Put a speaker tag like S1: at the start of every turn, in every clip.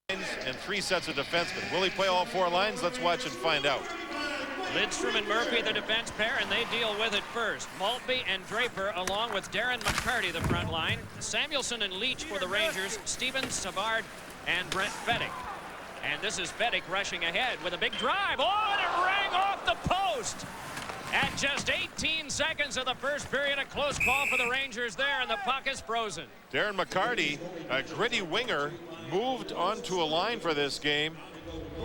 S1: and 3 sets of defensemen. Will he play all 4 lines? Let's watch and find out.
S2: Lidstrom and Murphy, the defense pair, and they deal with it first. Maltby and Draper, along with Darren McCarty, the front line. Samuelson and Leach for the Rangers. Stevens, Savard, and Brent Feddick. And this is Feddick rushing ahead with a big drive. Oh, and it rang off the post. At just 18 seconds of the first period, a close call for the Rangers there, and the puck is frozen.
S1: Darren McCarty, a gritty winger, moved onto a line for this game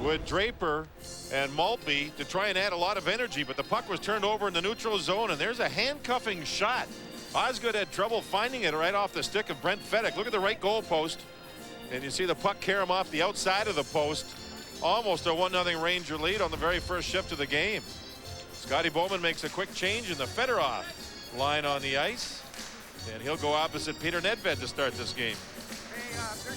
S1: with Draper and Maltby to try and add a lot of energy, but the puck was turned over in the neutral zone, and there's a handcuffing shot. Osgood had trouble finding it right off the stick of Brent Feddick. Look at the right goal post, and you see the puck carry him off the outside of the post. Almost a 1-0 Ranger lead on the very first shift of the game. Scotty Bowman makes a quick change in the Fedorov line on the ice, and he'll go opposite Peter Nedved to start this game.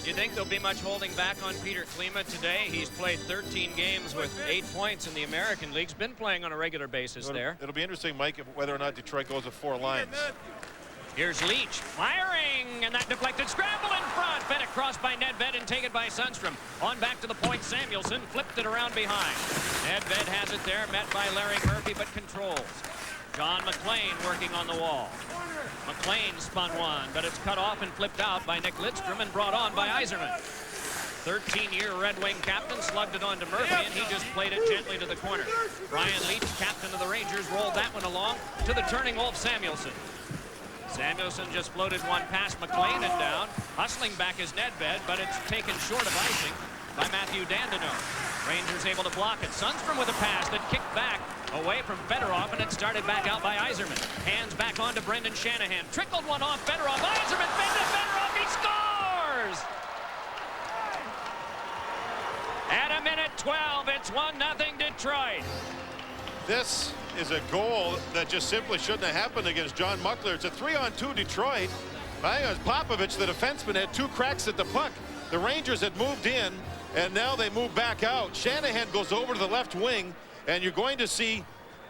S2: You think there'll be much holding back on Peter Klima today? He's played 13 games with 8 points in the American League's been playing on a regular basis there.
S1: It'll be interesting, Mike, whether or not Detroit goes with 4 lines.
S2: Here's Leach firing, and that deflected scramble in front. Feddick crossed by Nedved and taken by Sundstrom. On back to the point, Samuelson flipped it around behind. Nedved has it there, met by Larry Murphy, but controls. John McLean working on the wall. McLean spun one, but it's cut off and flipped out by Nick Lidstrom and brought on by Yzerman. 13-year Red Wing captain slugged it on to Murphy, and he just played it gently to the corner. Brian Leach, captain of the Rangers, rolled that one along to the turning Wolf Samuelson. Samuelson just floated one past McLean and down. Hustling back is Nedved, but it's taken short of icing by Matthew Dandino. Rangers able to block it. Sundstrom with a pass that kicked back away from Fedorov, and it started back out by Yzerman. Hands back on to Brendan Shanahan. Trickled one off Fedorov. Yzerman fed to Fedorov. He scores! At a minute 12, it's 1-0 Detroit.
S1: This is a goal that just simply shouldn't have happened against John Muckler. It's a 3-on-2 Detroit. I think it was Popovich, the defenseman, had 2 cracks at the puck. The Rangers had moved in, and now they move back out. Shanahan goes over to the left wing, and you're going to see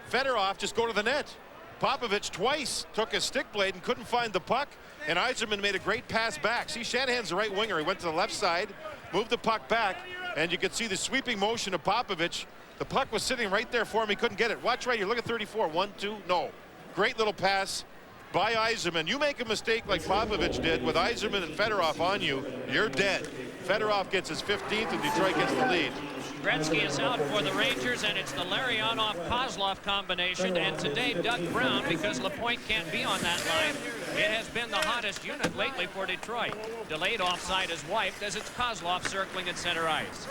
S1: Fedorov just go to the net. Popovich twice took a stick blade and couldn't find the puck, and Yzerman made a great pass back. See, Shanahan's the right winger. He went to the left side, moved the puck back, and you could see the sweeping motion of Popovich. The puck was sitting right there for him. He couldn't get it. Watch right here. Look at 34. 1, 2. No. Great little pass by Yzerman. You make a mistake like Popovich did with Yzerman and Fedorov on you, you're dead. Fedorov gets his 15th, and Detroit gets the lead.
S2: Gretzky is out for the Rangers, and it's the Larionov-Kozlov combination. And today, Doug Brown, because LaPointe can't be on that line, it has been the hottest unit lately for Detroit. Delayed offside is wiped as it's Kozlov circling at center ice.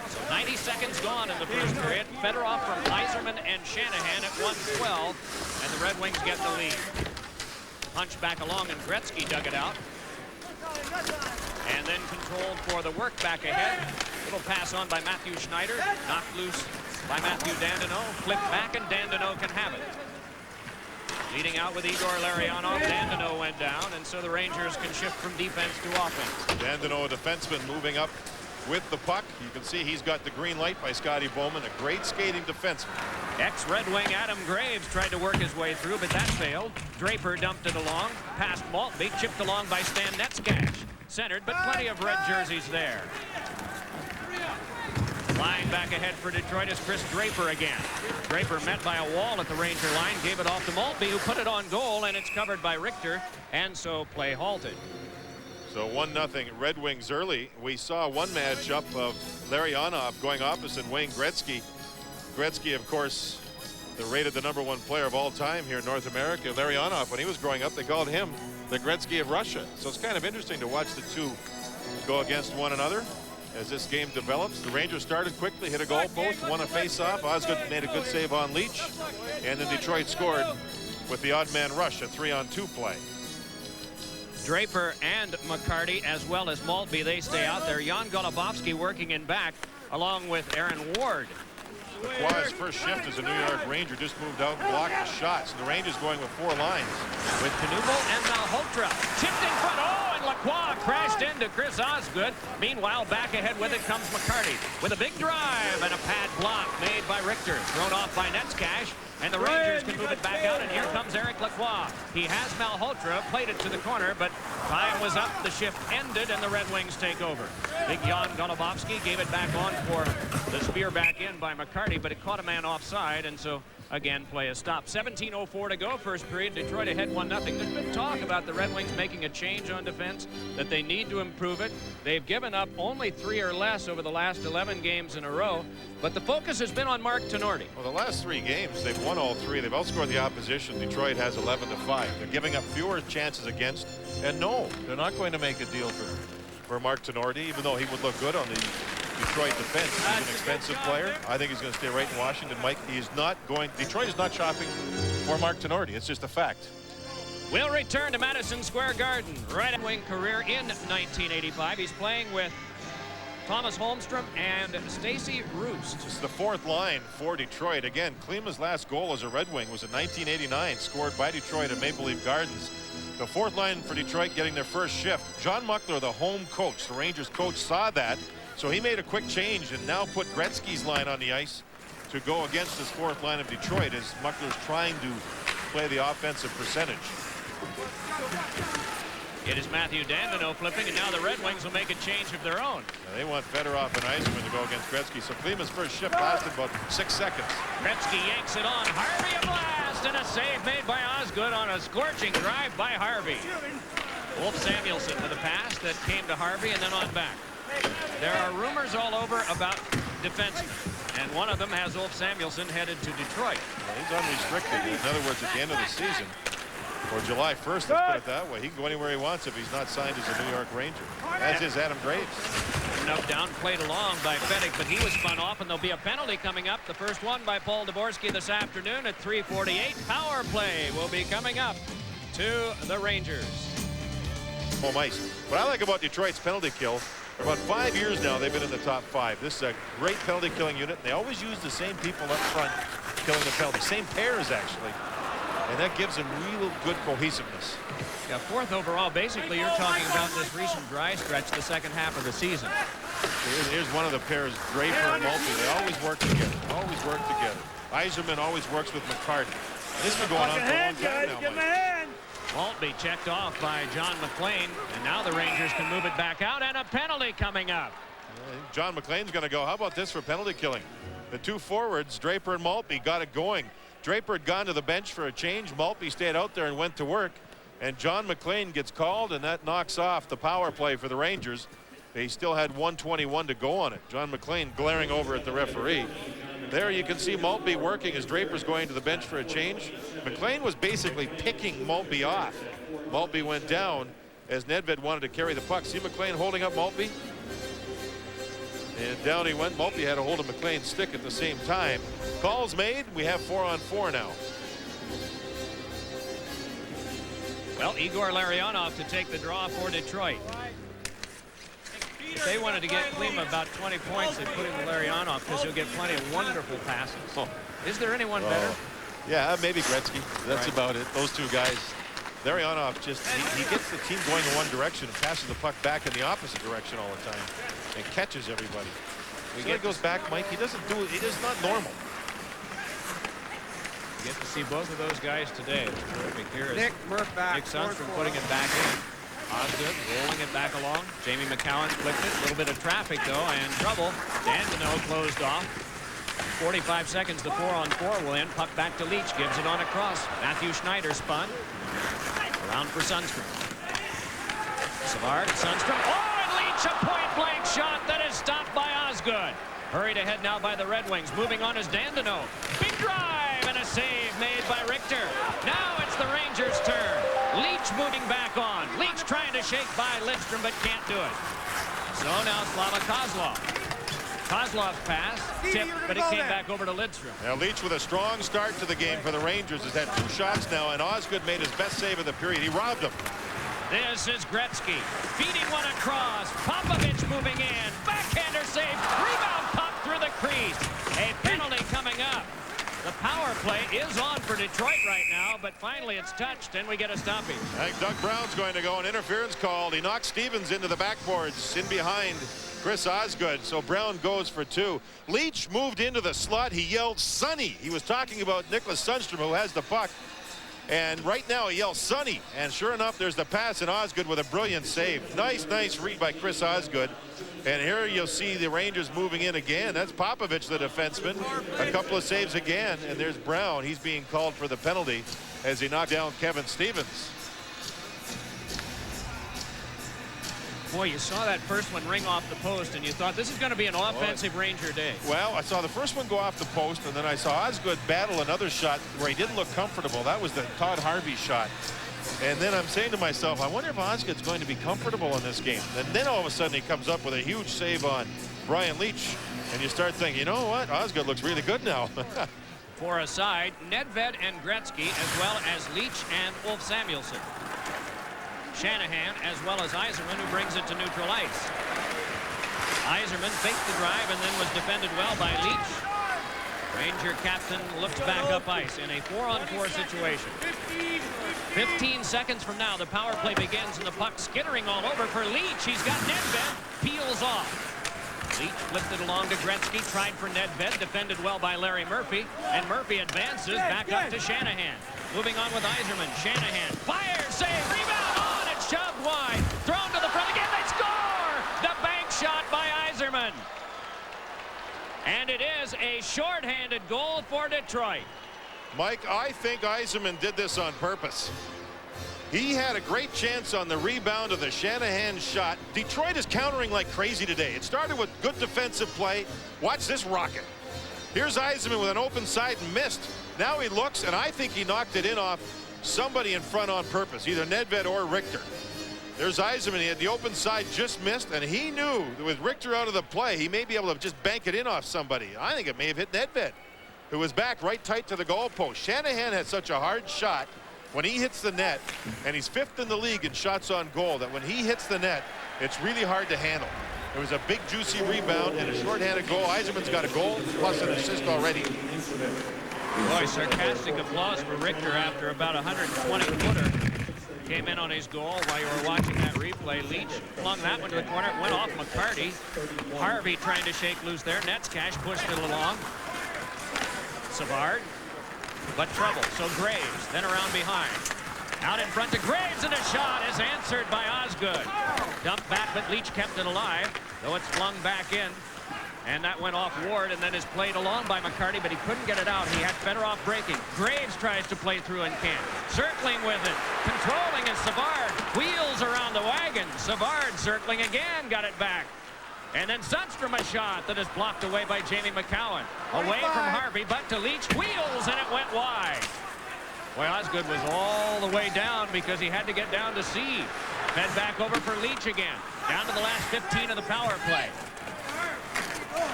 S2: So 90 seconds gone in the first period. Fedorov from Yzerman and Shanahan at 1:12, and the Red Wings get the lead. Punch back along, and Gretzky dug it out. And then controlled for the work back ahead. Little pass on by Matthew Schneider. Knocked loose by Matthew Dandino. Flipped back, and Dandino can have it. Leading out with Igor Larionov. Dandino went down, and so the Rangers can shift from defense to offense.
S1: Dandino, a defenseman, moving up with the puck. You can see he's got the green light by Scotty Bowman, a great skating defenseman.
S2: Ex-Red Wing Adam Graves tried to work his way through, but that failed. Draper dumped it along, past Maltby, chipped along by Stan Netzcash. Centered, but plenty of red jerseys there. Line back ahead for Detroit is Chris Draper again. Draper met by a wall at the Ranger line, gave it off to Maltby, who put it on goal, and it's covered by Richter, and so play halted.
S1: So 1-0 Red Wings early. We saw one matchup of Larionov going opposite wing Gretzky. Gretzky, of course, they're rated the #1 player of all time here in North America. Larionov, when he was growing up, they called him the Gretzky of Russia. So it's kind of interesting to watch the two go against one another as this game develops. The Rangers started quickly, hit a goal post, won a face-off. Osgood made a good save on Leach, and then Detroit scored with the odd man rush, a 3-on-2 play.
S2: Draper and McCarty, as well as Maltby, they stay out there. Jan Golubovsky working in back, along with Aaron Ward.
S1: Lacroix's first shift as a New York Ranger just moved out and blocked the shots. And the Rangers going with 4 lines.
S2: With Knuble and Malhotra. Chipped in front. Oh, and Lacroix crashed into Chris Osgood. Meanwhile, back ahead with it comes McCarty with a big drive and a pad block made by Richter. Thrown off by Netzcash. And the Rangers can move it back out, and here comes Eric Lacroix. He has Malhotra, played it to the corner, but time was up. The shift ended, and the Red Wings take over. Big Jan Golubovsky gave it back on for the spear back in by McCarty, but it caught a man offside, and so again play a stop. 17:04 to go, first period. Detroit ahead 1-0. There's been talk about the Red Wings making a change on defense, that they need to improve it. They've given up only 3 or less over the last 11 games in a row, but the focus has been on Mark Tenorti.
S1: Well, the last 3 games, they've won all 3. They've outscored the opposition. Detroit has 11-5. They're giving up fewer chances against, and no, they're not going to make a deal for Mark Tenorti, even though he would look good on the Detroit defense. He's an expensive player. I think he's going to stay right in Washington. Mike, he's not going. Detroit is not shopping for Mark Tenorti. It's just a fact.
S2: Will return to Madison Square Garden. Right wing career in 1985. He's playing with Thomas Holmstrom and Stacy Roost.
S1: This is the 4th line for Detroit. Again, Klima's last goal as a Red Wing was in 1989, scored by Detroit at Maple Leaf Gardens. The 4th line for Detroit getting their first shift. John Muckler, the home coach, the Rangers coach, saw that. So he made a quick change and now put Gretzky's line on the ice to go against this 4th line of Detroit as Muckler's trying to play the offensive percentage.
S2: It is Matthew Dandino flipping, and now the Red Wings will make a change of their own.
S1: Now they want Fedorov and Yzerman to go against Gretzky. So Klima's first shift lasted about 6 seconds.
S2: Gretzky yanks it on. Harvey a blast, and a save made by Osgood on a scorching drive by Harvey. Wolf Samuelsson with a pass that came to Harvey and then on back. There are rumors all over about defensemen, and one of them has Wolf Samuelsson headed to Detroit.
S1: Well, he's unrestricted. In other words, at the end of the season, or July 1st, let's put it that way, he can go anywhere he wants if he's not signed as a New York Ranger, as is Adam Graves.
S2: Knocked down, played along by Fedek, but he was spun off, and there'll be a penalty coming up. The first one by Paul Dvorsky this afternoon at 3:48. Power play will be coming up to the Rangers.
S1: Home ice. What I like about Detroit's penalty kill, for about 5 years now, they've been in the top 5. This is a great penalty killing unit. And they always use the same people up front killing the penalty. Same pairs, actually. And that gives them real good cohesiveness.
S2: Yeah, 4th overall. Basically, you're talking about this recent dry stretch, the second half of the season.
S1: Here's one of the pairs, Draper and Mulkey. They always work together. Always work together. Yzerman always works with McCarty. This has been going on for a long time now, Mike.
S2: Maltby checked off by John McLean, and now the Rangers can move it back out, and a penalty coming up.
S1: John McLean's going to go. How about this for penalty killing? The 2 forwards, Draper and Maltby, got it going. Draper had gone to the bench for a change. Maltby stayed out there and went to work. And John McLean gets called, and that knocks off the power play for the Rangers. They still had 1:21 to go on it. John McLean glaring over at the referee. There you can see Maltby working as Draper's going to the bench for a change. McLean was basically picking Maltby off. Maltby went down as Nedved wanted to carry the puck. See McLean holding up Maltby? And down he went. Maltby had a hold of McLean's stick at the same time. Calls made. We have 4-on-4 now.
S2: Well, Igor Larionov to take the draw for Detroit. If they wanted to get Klima about 20 points, they put him to Larionov because he'll get plenty of wonderful passes.
S1: Oh.
S2: Is there anyone better?
S1: Yeah, maybe Gretzky. That's about it. Those 2 guys. Larionov just, he gets the team going in one direction and passes the puck back in the opposite direction all the time and catches everybody. When he goes back, Mike, he doesn't do it. It is not normal.
S2: You get to see both of those guys today. It's terrific. Here is
S3: Nick
S2: Sundstrom putting it back in. Osgood rolling it back along. Jamie McCowan flicked it. A little bit of traffic, though, and trouble. Dandino closed off. 45 seconds, the 4-on-4 will end. Puck back to Leach. Gives it on across. Matthew Schneider spun. Around for Sundstrom. Savard, Sundstrom. Oh, and Leach, a point-blank shot that is stopped by Osgood. Hurried ahead now by the Red Wings. Moving on is Dandino. Big drive and a save made by Richter. Now it's the Rangers' turn. Leach moving back on. Leach trying to shake by Lidstrom, but can't do it. So now Slava Kozlov. Kozlov's pass, tipped, but it came back over to Lidstrom.
S1: Now Leach with a strong start to the game for the Rangers has had 2 shots now, and Osgood made his best save of the period. He robbed him.
S2: This is Gretzky. Feeding one across. Popovich moving in. Backhander save. Rebound pop through the crease. A penalty coming up. The power play is on for Detroit right now, but finally it's touched, and we get a stoppage.
S1: I think Doug Brown's going to go. An interference called. He knocks Stevens into the backboards in behind Chris Osgood, so Brown goes for 2. Leach moved into the slot. He yelled, "Sonny." He was talking about Nicholas Sundstrom, who has the puck. And right now he yells, "Sonny." And sure enough, there's the pass, and Osgood with a brilliant save. Nice read by Chris Osgood. And here you'll see the Rangers moving in again. That's Popovich, the defenseman. A couple of saves again. And there's Brown. He's being called for the penalty as he knocked down Kevin Stevens.
S2: Boy, you saw that first one ring off the post, and you thought this is going to be an offensive Ranger day.
S1: Well, I saw the first one go off the post, and then I saw Osgood battle another shot where he didn't look comfortable. That was the Todd Harvey shot. And then I'm saying to myself, I wonder if Osgood's going to be comfortable in this game. And then all of a sudden he comes up with a huge save on Brian Leach. And you start thinking, you know what? Osgood looks really good now.
S2: For a side, Nedved and Gretzky, as well as Leach and Ulf Samuelsson. Shanahan, as well as Yzerman, who brings it to neutral ice. Yzerman faked the drive and then was defended well by Leach. Ranger captain looks back up ice in a 4-on-4 situation. 15 seconds from now, the power play begins, and the puck skittering all over for Leach. He's got Nedved, peels off. Leach flipped it along to Gretzky, tried for Nedved, defended well by Larry Murphy, and Murphy advances back up to Shanahan. Moving on with Yzerman. Shanahan fires, save, rebound on, and shoved wide. Thrown to the front again, they score! The bank shot by Yzerman. And it is a shorthanded goal for Detroit.
S1: Mike, I think Yzerman did this on purpose. He had a great chance on the rebound of the Shanahan shot. Detroit is countering like crazy today. It started with good defensive play. Watch this rocket. Here's Yzerman with an open side and missed. Now he looks, and I think he knocked it in off somebody in front on purpose, either Nedved or Richter. There's Yzerman. He had the open side, just missed, and he knew that with Richter out of the play, he may be able to just bank it in off somebody. I think it may have hit Nedved, who was back right tight to the goalpost. Shanahan had such a hard shot when he hits the net, and he's 5th in the league in shots on goal, that when he hits the net, it's really hard to handle. It was a big, juicy rebound and a shorthanded goal. Yzerman's got a goal plus an assist already.
S2: Boy, sarcastic applause for Richter after about 120-footer. Came in on his goal while you were watching that replay. Leach flung that one to the corner. It went off McCarty. Harvey trying to shake loose there. Netzcash pushed it along. Savard, but trouble. So Graves, then around behind. Out in front to Graves, and a shot is answered by Osgood. Dumped back, but Leach kept it alive, though it's flung back in. And that went off Ward and then is played along by McCarty, but he couldn't get it out. He had Fedorov breaking. Graves tries to play through and can't. Circling with it. Controlling is Savard. Wheels around the wagon. Savard circling again. Got it back. And then Sundstrom a shot that is blocked away by Jamie McCowan. Away from Harvey, but to Leach. Wheels, and it went wide. Well, Osgood was all the way down because he had to get down to C. Fed back over for Leach again. Down to the last 15 of the power play.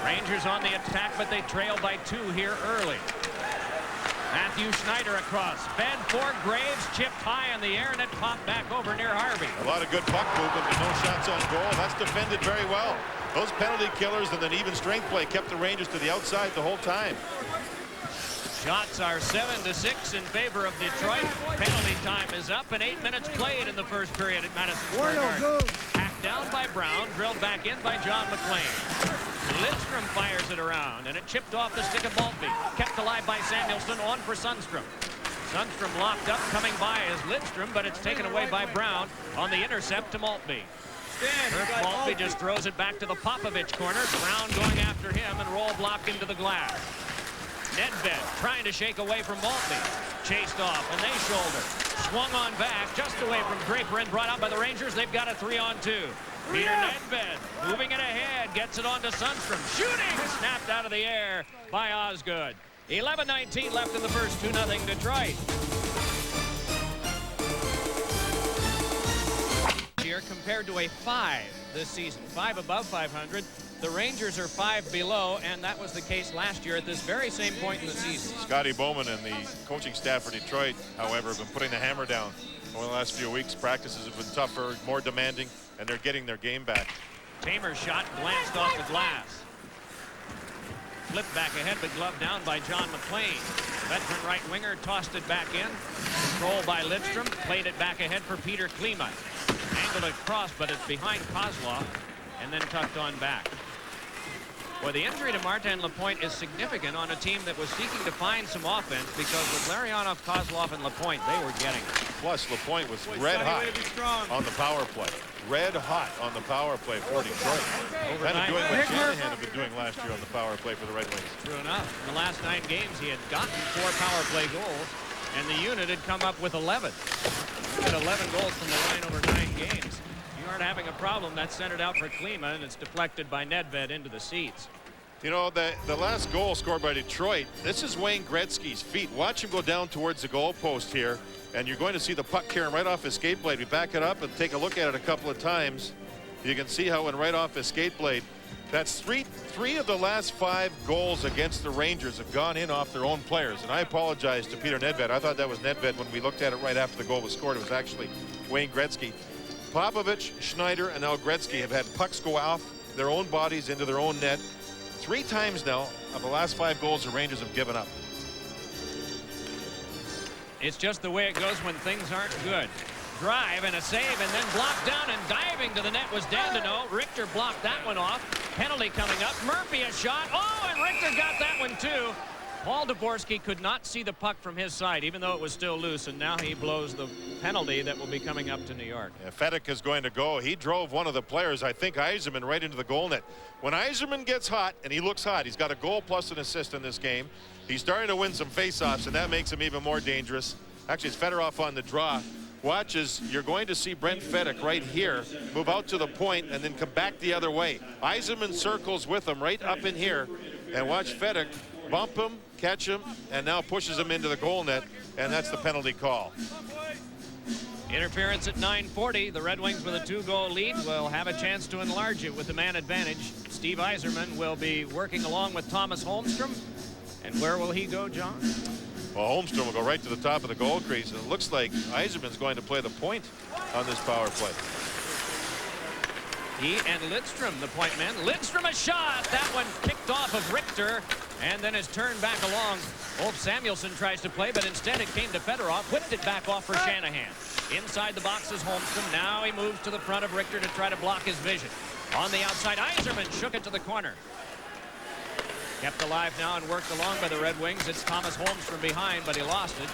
S2: Rangers on the attack, but they trail by 2 here early. Matthew Schneider across. Fed for Graves, chipped high in the air, and it popped back over near Harvey.
S1: A lot of good puck movement, but no shots on goal. That's defended very well. Those penalty killers and then even strength play kept the Rangers to the outside the whole time.
S2: Shots are 7-6 in favor of Detroit. Penalty time is up, and 8 minutes played in the first period at Madison Square Garden. Hacked down by Brown, drilled back in by John McLean. Lidstrom fires it around, and it chipped off the stick of Maltby. Kept alive by Samuelsson, on for Sundstrom. Sundstrom locked up, coming by as Lidstrom, but it's taken away by Brown on the intercept to Maltby. Maltby just throws it back to the Popovich corner. Brown going after him, and roll block into the glass. Nedved trying to shake away from Maltby. Chased off, and they shoulder. Swung on back, just away from Draper, and brought out by the Rangers. They've got a 3-on-2. Peter Nedved moving it ahead, gets it on to Sundstrom. Shooting, snapped out of the air by Osgood. 11:19 left in the first, 2-0 Detroit. Here compared to a 5 this season. 5 above 500. The Rangers are 5 below, and that was the case last year at this very same point in the season.
S1: Scotty Bowman and the coaching staff for Detroit, however, have been putting the hammer down over the last few weeks. Practices have been tougher, more demanding, and they're getting their game back.
S2: Tamer's shot glanced off the glass. Flipped back ahead, but gloved down by John McLean. Veteran right winger tossed it back in. Controlled by Lidstrom. Played it back ahead for Peter Klima. Angled it across, but it's behind Kozlov. And then tucked on back. Well, the injury to Martin Lapointe is significant on a team that was seeking to find some offense, because with Larionov, Kozlov, and Lapointe, they were getting it.
S1: Plus, Lapointe was red hot on the power play. Red hot on the power play for Detroit. Kind of doing what Shanahan had been doing last year on the power play for the Red Wings.
S2: True enough. In the last 9 games, he had gotten 4 power play goals, and the unit had come up with 11. He had 11 goals from the line over 9 games. You aren't having a problem. That's centered out for Klima, and it's deflected by Nedved into the seats.
S1: You know, the last goal scored by Detroit, this is Wayne Gretzky's feet. Watch him go down towards the goalpost here, and you're going to see the puck carry right off his skate blade. We back it up and take a look at it a couple of times. You can see how it went right off his skate blade. That's three of the last 5 goals against the Rangers have gone in off their own players. And I apologize to Peter Nedved. I thought that was Nedved when we looked at it right after the goal was scored. It was actually Wayne Gretzky. Popovich, Schneider, and now Gretzky have had pucks go off their own bodies into their own net 3 times now of the last 5 goals the Rangers have given up.
S2: It's just the way it goes when things aren't good. Drive and a save, and then blocked down, and diving to the net was Dandenault. Richter blocked that one off. Penalty coming up. Murphy a shot. Oh, and Richter got that one too. Paul Dvorsky could not see the puck from his side, even though it was still loose, and now he blows the penalty that will be coming up to New York.
S1: Yeah, Fedek is going to go. He drove one of the players, I think Yzerman, right into the goal net. When Yzerman gets hot, and he looks hot, he's got a goal plus an assist in this game. He's starting to win some faceoffs, and that makes him even more dangerous. Actually, it's Fedorov on the draw. Watch as you're going to see Brent Fedek right here move out to the point and then come back the other way. Yzerman circles with him right up in here, and watch Fedek bump him, catch him, and now pushes him into the goal net, and that's the penalty call.
S2: Interference at 9:40. The Red Wings with a 2-goal lead will have a chance to enlarge it with the man advantage. Steve Yzerman will be working along with Thomas Holmstrom. And where will he go, John?
S1: Well, Holmstrom will go right to the top of the goal crease, and it looks like Yzerman's going to play the point on this power play.
S2: He and Lidstrom, the point man. Lidstrom a shot. That one kicked off of Richter, and then is turned back along. Ulf Samuelsson tries to play, but instead it came to Fedorov. Whipped it back off for Shanahan. Inside the box is Holmstrom. Now he moves to the front of Richter to try to block his vision. On the outside, Yzerman shook it to the corner. Kept alive now and worked along by the Red Wings. It's Thomas Holmstrom behind, but he lost it.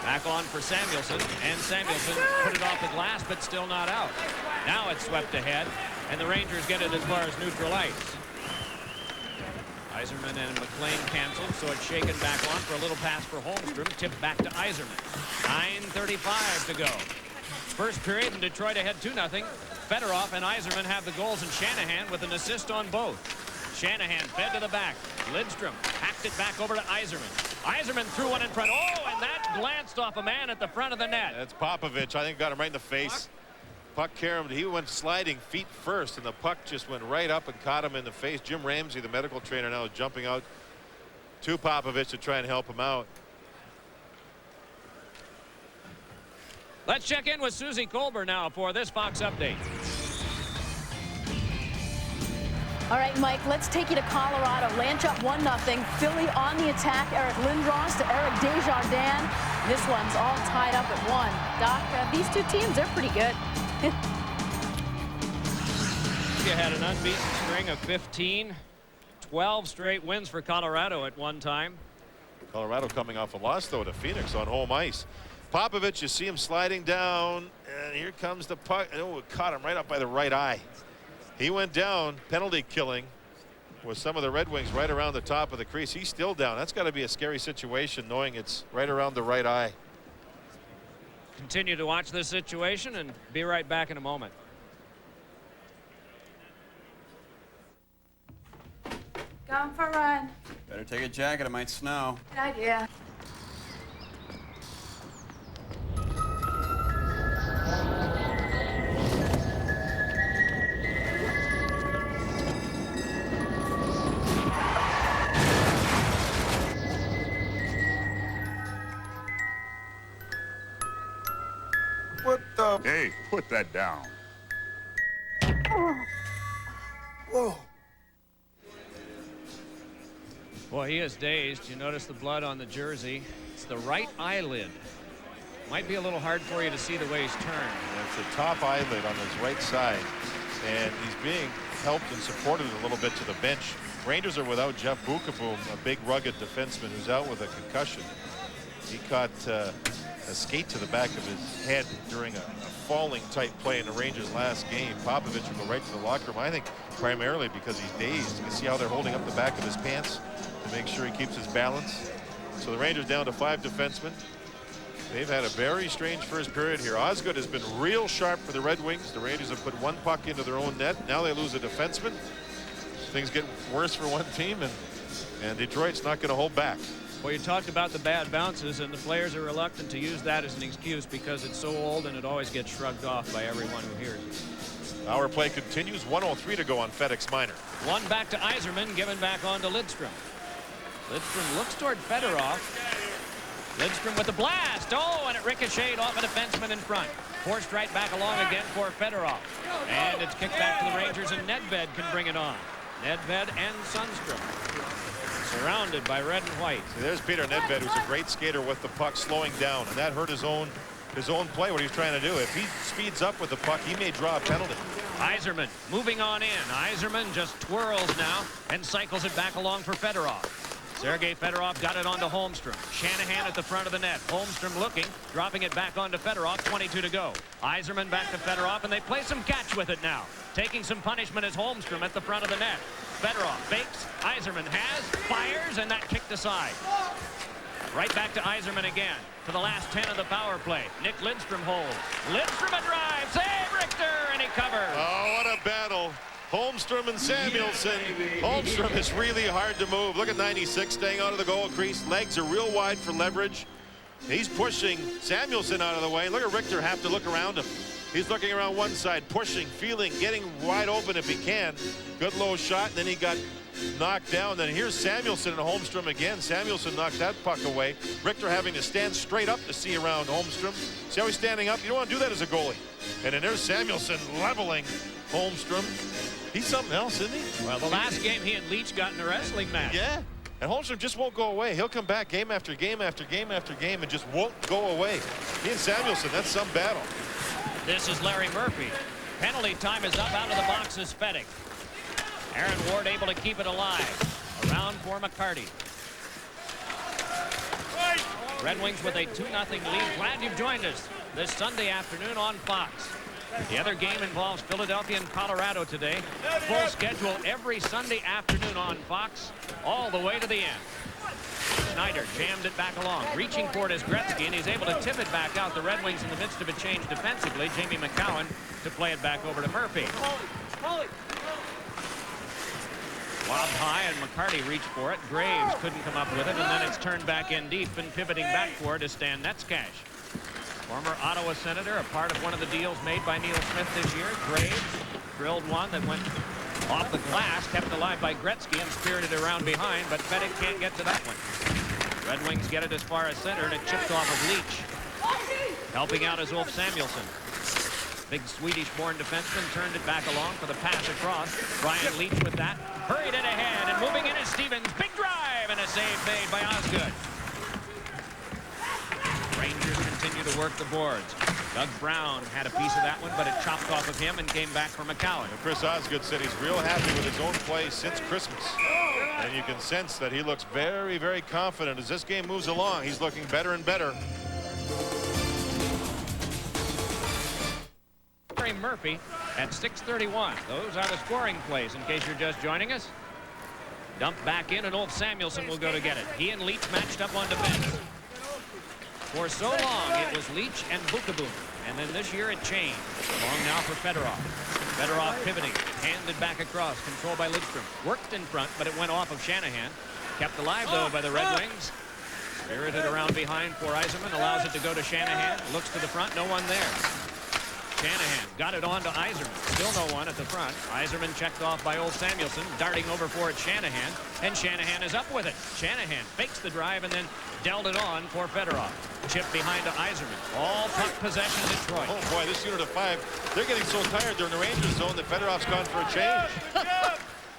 S2: Back on for Samuelsson, and Samuelsson put it off the glass, but still not out. Now it's swept ahead, and the Rangers get it as far as neutral ice. Yzerman and McLean canceled, so it's shaken back on for a little pass for Holmstrom, tipped back to Yzerman. 9:35 to go. First period, and Detroit ahead 2-0. Fedorov and Yzerman have the goals, and Shanahan with an assist on both. Shanahan fed to the back. Lidstrom hacked it back over to Yzerman. Yzerman threw one in front. Oh, and that glanced off a man at the front of the net.
S1: That's Popovich. I think got him right in the face. Puck carried him. He went sliding feet first, and the puck just went right up and caught him in the face. Jim Ramsey, the medical trainer, now is jumping out to Popovich to try and help him out.
S2: Let's check in with Susie Colbert now for this Fox update.
S3: All right, Mike, let's take you to Colorado. Lanch up 1-0. Philly on the attack. Eric Lindros to Eric Desjardins. This one's all tied up at 1. Doc, these two teams, they're pretty good.
S2: You had an unbeaten string of 15, 12 straight wins for Colorado at one time.
S1: Colorado coming off a loss, though, to Phoenix on home ice. Popovich, you see him sliding down, and here comes the puck. Oh, it caught him right up by the right eye. He went down, penalty killing with some of the Red Wings right around the top of the crease. He's still down. That's got to be a scary situation, knowing it's right around the right eye.
S2: Continue to watch this situation and be right back in a moment.
S4: Going for a run.
S5: Better take a jacket, it might snow.
S4: Good idea.
S6: What the? Hey, put that down. Whoa.
S2: Boy, he is dazed. You notice the blood on the jersey. It's the right eyelid. Might be a little hard for you to see the way he's turned.
S1: It's the top eyelid on his right side, and he's being helped and supported a little bit to the bench. Rangers are without Jeff Bukaboom, a big rugged defenseman who's out with a concussion. He caught a skate to the back of his head during a falling type play in the Rangers last game. Popovich will go right to the locker room, I think primarily because he's dazed. You can see how they're holding up the back of his pants to make sure he keeps his balance. So the Rangers down to 5 defensemen. They've had a very strange first period here. Osgood has been real sharp for the Red Wings. The Rangers have put 1 puck into their own net. Now they lose a defenseman. Things get worse for one team, and Detroit's not going to hold back.
S2: Well, you talked about the bad bounces, and the players are reluctant to use that as an excuse because it's so old and it always gets shrugged off by everyone who hears it.
S1: Our play continues. 1:03 to go on FedEx Minor.
S2: One back to Yzerman, given back on to Lidstrom. Lidstrom looks toward Fedorov. Lidstrom with the blast. Oh, and it ricocheted off a defenseman in front. Forced right back along again for Fedorov. And it's kicked back to the Rangers, and Nedved can bring it on. Nedved and Sundstrom. Surrounded by red and white.
S1: See, there's Peter Nedved, who's a great skater with the puck slowing down, and that hurt his own play, what he's trying to do. If he speeds up with the puck, he may draw a penalty.
S2: Yzerman moving on in. Yzerman just twirls now and cycles it back along for Fedorov. Sergei Fedorov got it onto Holmstrom. Shanahan at the front of the net. Holmstrom looking, dropping it back onto Fedorov. 22 to go. Yzerman back to Fedorov, and they play some catch with it now. Taking some punishment is Holmstrom at the front of the net. Fedorov fakes. Yzerman has, fires, and that kicked aside. Right back to Yzerman again for the last 10 of the power play. Nick Lidstrom holds. Lidstrom a drive. Save Richter, and he covers.
S1: Oh, what a battle. Holmstrom and Samuelson. Holmstrom is really hard to move. Look at 96 staying out of the goal crease. Legs are real wide for leverage. He's pushing Samuelson out of the way. Look at Richter have to look around him. He's looking around one side, pushing, feeling, getting wide open if he can. Good low shot, and then he got knocked down. Then here's Samuelson and Holmstrom again. Samuelson knocked that puck away. Richter having to stand straight up to see around Holmstrom. See how he's standing up? You don't want to do that as a goalie. And then there's Samuelson leveling Holmstrom. He's something else, isn't he?
S2: Well, the last game he and Leach got in a wrestling match.
S1: Yeah. And Holmstrom just won't go away. He'll come back game after game after game after game and just won't go away. He and Samuelson, that's some battle.
S2: This is Larry Murphy. Penalty time is up. Out of the box is Fedek. Aaron Ward able to keep it alive. Around for McCarty. Red Wings with a 2-0 lead. Glad you've joined us this Sunday afternoon on Fox. The other game involves Philadelphia and Colorado today. Full schedule every Sunday afternoon on Fox, all the way to the end. Schneider jammed it back along, reaching for it as Gretzky, and he's able to tip it back out. The Red Wings in the midst of a change defensively. Jamie McCowan to play it back over to Murphy. Lobbed high, and McCarty reached for it. Graves couldn't come up with it, and then it's turned back in deep, and pivoting back for it is Stan Netzcash. Former Ottawa Senator, a part of one of the deals made by Neil Smith this year. Graves drilled one that went off the glass, kept alive by Gretzky, and spirited around behind, but Fedek can't get to that one. Red Wings get it as far as center, and it chipped off of Leach. Helping out is Ulf Samuelsson. Big Swedish-born defenseman turned it back along for the pass across. Brian Leach with that. Hurried it ahead, and moving in is Stevens. Big drive, and a save made by Osgood. Rangers continue to work the boards. Doug Brown had a piece of that one, but it chopped off of him and came back for McCowan.
S1: And Chris Osgood said he's real happy with his own play since Christmas. And you can sense that he looks very, very confident as this game moves along. He's looking better and better.
S2: Murphy at 6:31. Those are the scoring plays in case you're just joining us. Dumped back in, and Ulf Samuelsson will go to get it. He and Leach matched up on defense. For so long, it was Leach and Bukaboom. And then this year it changed. Long now for Fedorov. Fedorov pivoting, handed back across, controlled by Lidstrom. Worked in front, but it went off of Shanahan. Kept alive, though, by the Red Wings. Spirited around behind for Yzerman, allows it to go to Shanahan. Looks to the front, no one there. Shanahan got it on to Yzerman. Still no one at the front. Yzerman checked off by Ulf Samuelsson, darting over for it Shanahan, and Shanahan is up with it. Shanahan fakes the drive and then dealt it on for Fedorov. Chip behind to Yzerman. All puck possession Detroit.
S1: Oh boy, this unit of 5, they're getting so tired they're in the Rangers zone that Fedorov's gone for a change.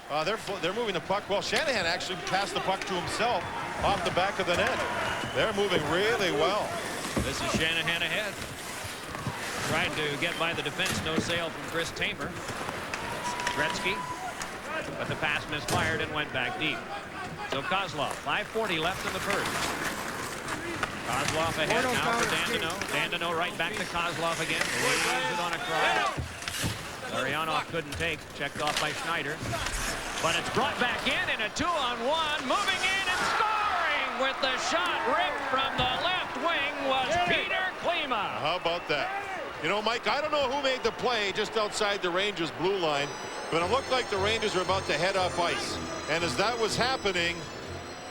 S1: They're moving the puck. Well, Shanahan actually passed the puck to himself off the back of the net. They're moving really well.
S2: This is Shanahan ahead. Tried to get by the defense. No sale from Chris Tamer. Gretzky. But the pass misfired and went back deep. So Kozlov, 5:40 left in the first. Kozlov ahead now for Dandino. Dandino right back to Kozlov again. Leaves it on a cross. Larionov couldn't take. Checked off by Schneider. But it's brought back in a 2-on-1. Moving in and scoring with the shot ripped from the left wing was Peter Klima.
S1: How about that? You know, Mike, I don't know who made the play just outside the Rangers' blue line, but it looked like the Rangers were about to head up ice. And as that was happening,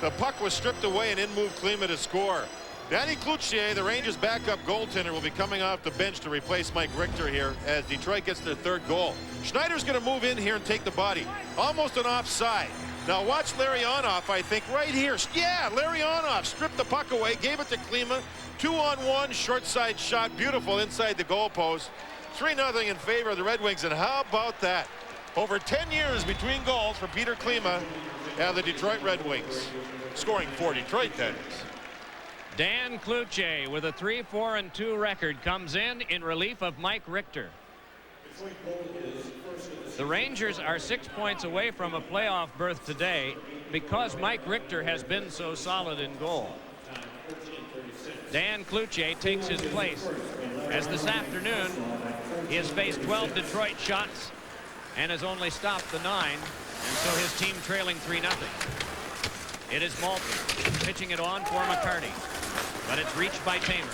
S1: the puck was stripped away and in moved Klima to score. Danny Cloutier, the Rangers' backup goaltender, will be coming off the bench to replace Mike Richter here as Detroit gets their third goal. Schneider's going to move in here and take the body. Almost an offside. Now watch Larionov, I think, right here. Yeah, Larionov stripped the puck away, gave it to Klima. 2-on-1, short side shot, beautiful inside the goalpost. 3-0 in favor of the Red Wings, and how about that? Over 10 years between goals for Peter Klima and the Detroit Red Wings. Scoring for Detroit, that is.
S2: Dan Cloutier with a 3-4-2 record comes in relief of Mike Richter. The Rangers are 6 points away from a playoff berth today because Mike Richter has been so solid in goal. Dan Cloutier takes his place as this afternoon he has faced 12 Detroit shots and has only stopped the 9, and so his team trailing 3-0. It is Maltby pitching it on for McCarty, but it's reached by Tamer.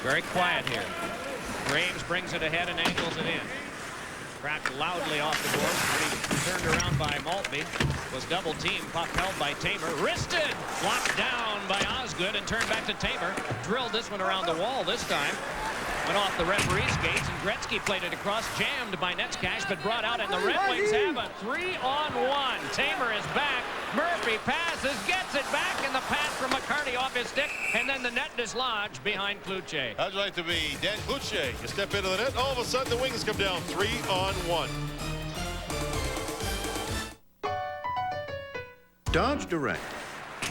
S2: Very quiet here. Graves brings it ahead and angles it in. Cracked loudly off the board. Turned around by Maltby. Was double teamed. Puck held by Tamer. Wristed. Blocked down by Osgood and turned back to Tamer. Drilled this one around the wall this time. Went off the referee's skates, and Gretzky played it across, jammed by Netzcash, but brought out, and the Red Wings have a 3-on-1. Tamer is back. Murphy passes, gets it back, and the pass from McCarty off his stick, and then the net dislodged behind Cloutier.
S1: How'd you like to be Dan Cloutier? You step into the net, all of a sudden the Wings come down 3-on-1.
S7: Dodge Direct.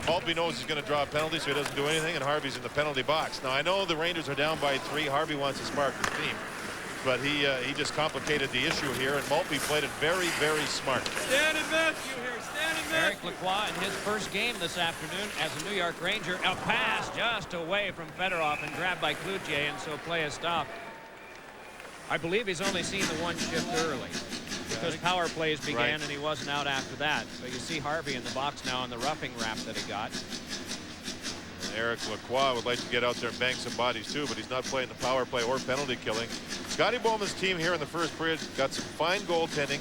S1: Maltby knows he's going to draw a penalty, so he doesn't do anything, and Harvey's in the penalty box. Now, I know the Rangers are down by 3. Harvey wants to spark his team, but he just complicated the issue here, and Maltby played it very, very smart.
S8: Stand in this, you hear, stand in this.
S2: Eric Lacroix in his first game this afternoon as a New York Ranger. A pass just away from Fedorov and grabbed by Cloutier, and so play is stopped. I believe he's only seen the one shift early because power plays began, and he wasn't out after that. So you see Harvey in the box now on the roughing rap that he got.
S1: And Eric Lacroix would like to get out there and bang some bodies too, but he's not playing the power play or penalty killing. Scotty Bowman's team here in the first period got some fine goaltending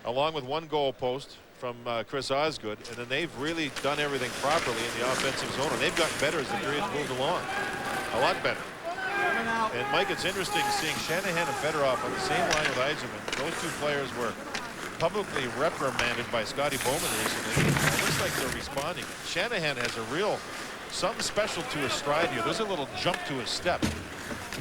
S1: along with one goal post from Chris Osgood, and then they've really done everything properly in the offensive zone, and they've gotten better as the period's moved along. A lot better. And Mike, it's interesting seeing Shanahan and Fedorov on the same line with Yzerman. Those two players were publicly reprimanded by Scotty Bowman recently. It looks like they're responding. Shanahan has a real something special to his stride here. There's a little jump to his step.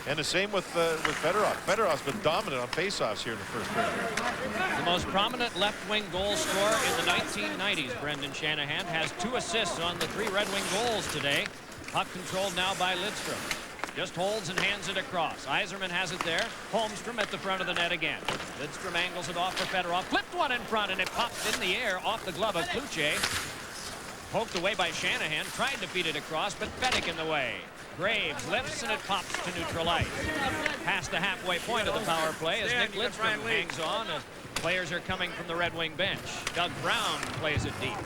S1: And the same with Fedorov. Fedorov's been dominant on faceoffs here in the first period.
S2: The most prominent left-wing goal scorer in the 1990s, Brendan Shanahan, has 2 assists on the 3 Red Wing goals today. Puck controlled now by Lidstrom. Just holds and hands it across. Yzerman has it there. Holmstrom at the front of the net again. Lidstrom angles it off for Fedorov. Flipped one in front, and it popped in the air off the glove of Cloutier. Poked away by Shanahan. Tried to feed it across, but Fedek in the way. Graves lifts, and it pops to neutral ice. Past the halfway point of the power play as Nick Lidstrom hangs on as players are coming from the Red Wing bench. Doug Brown plays it deep.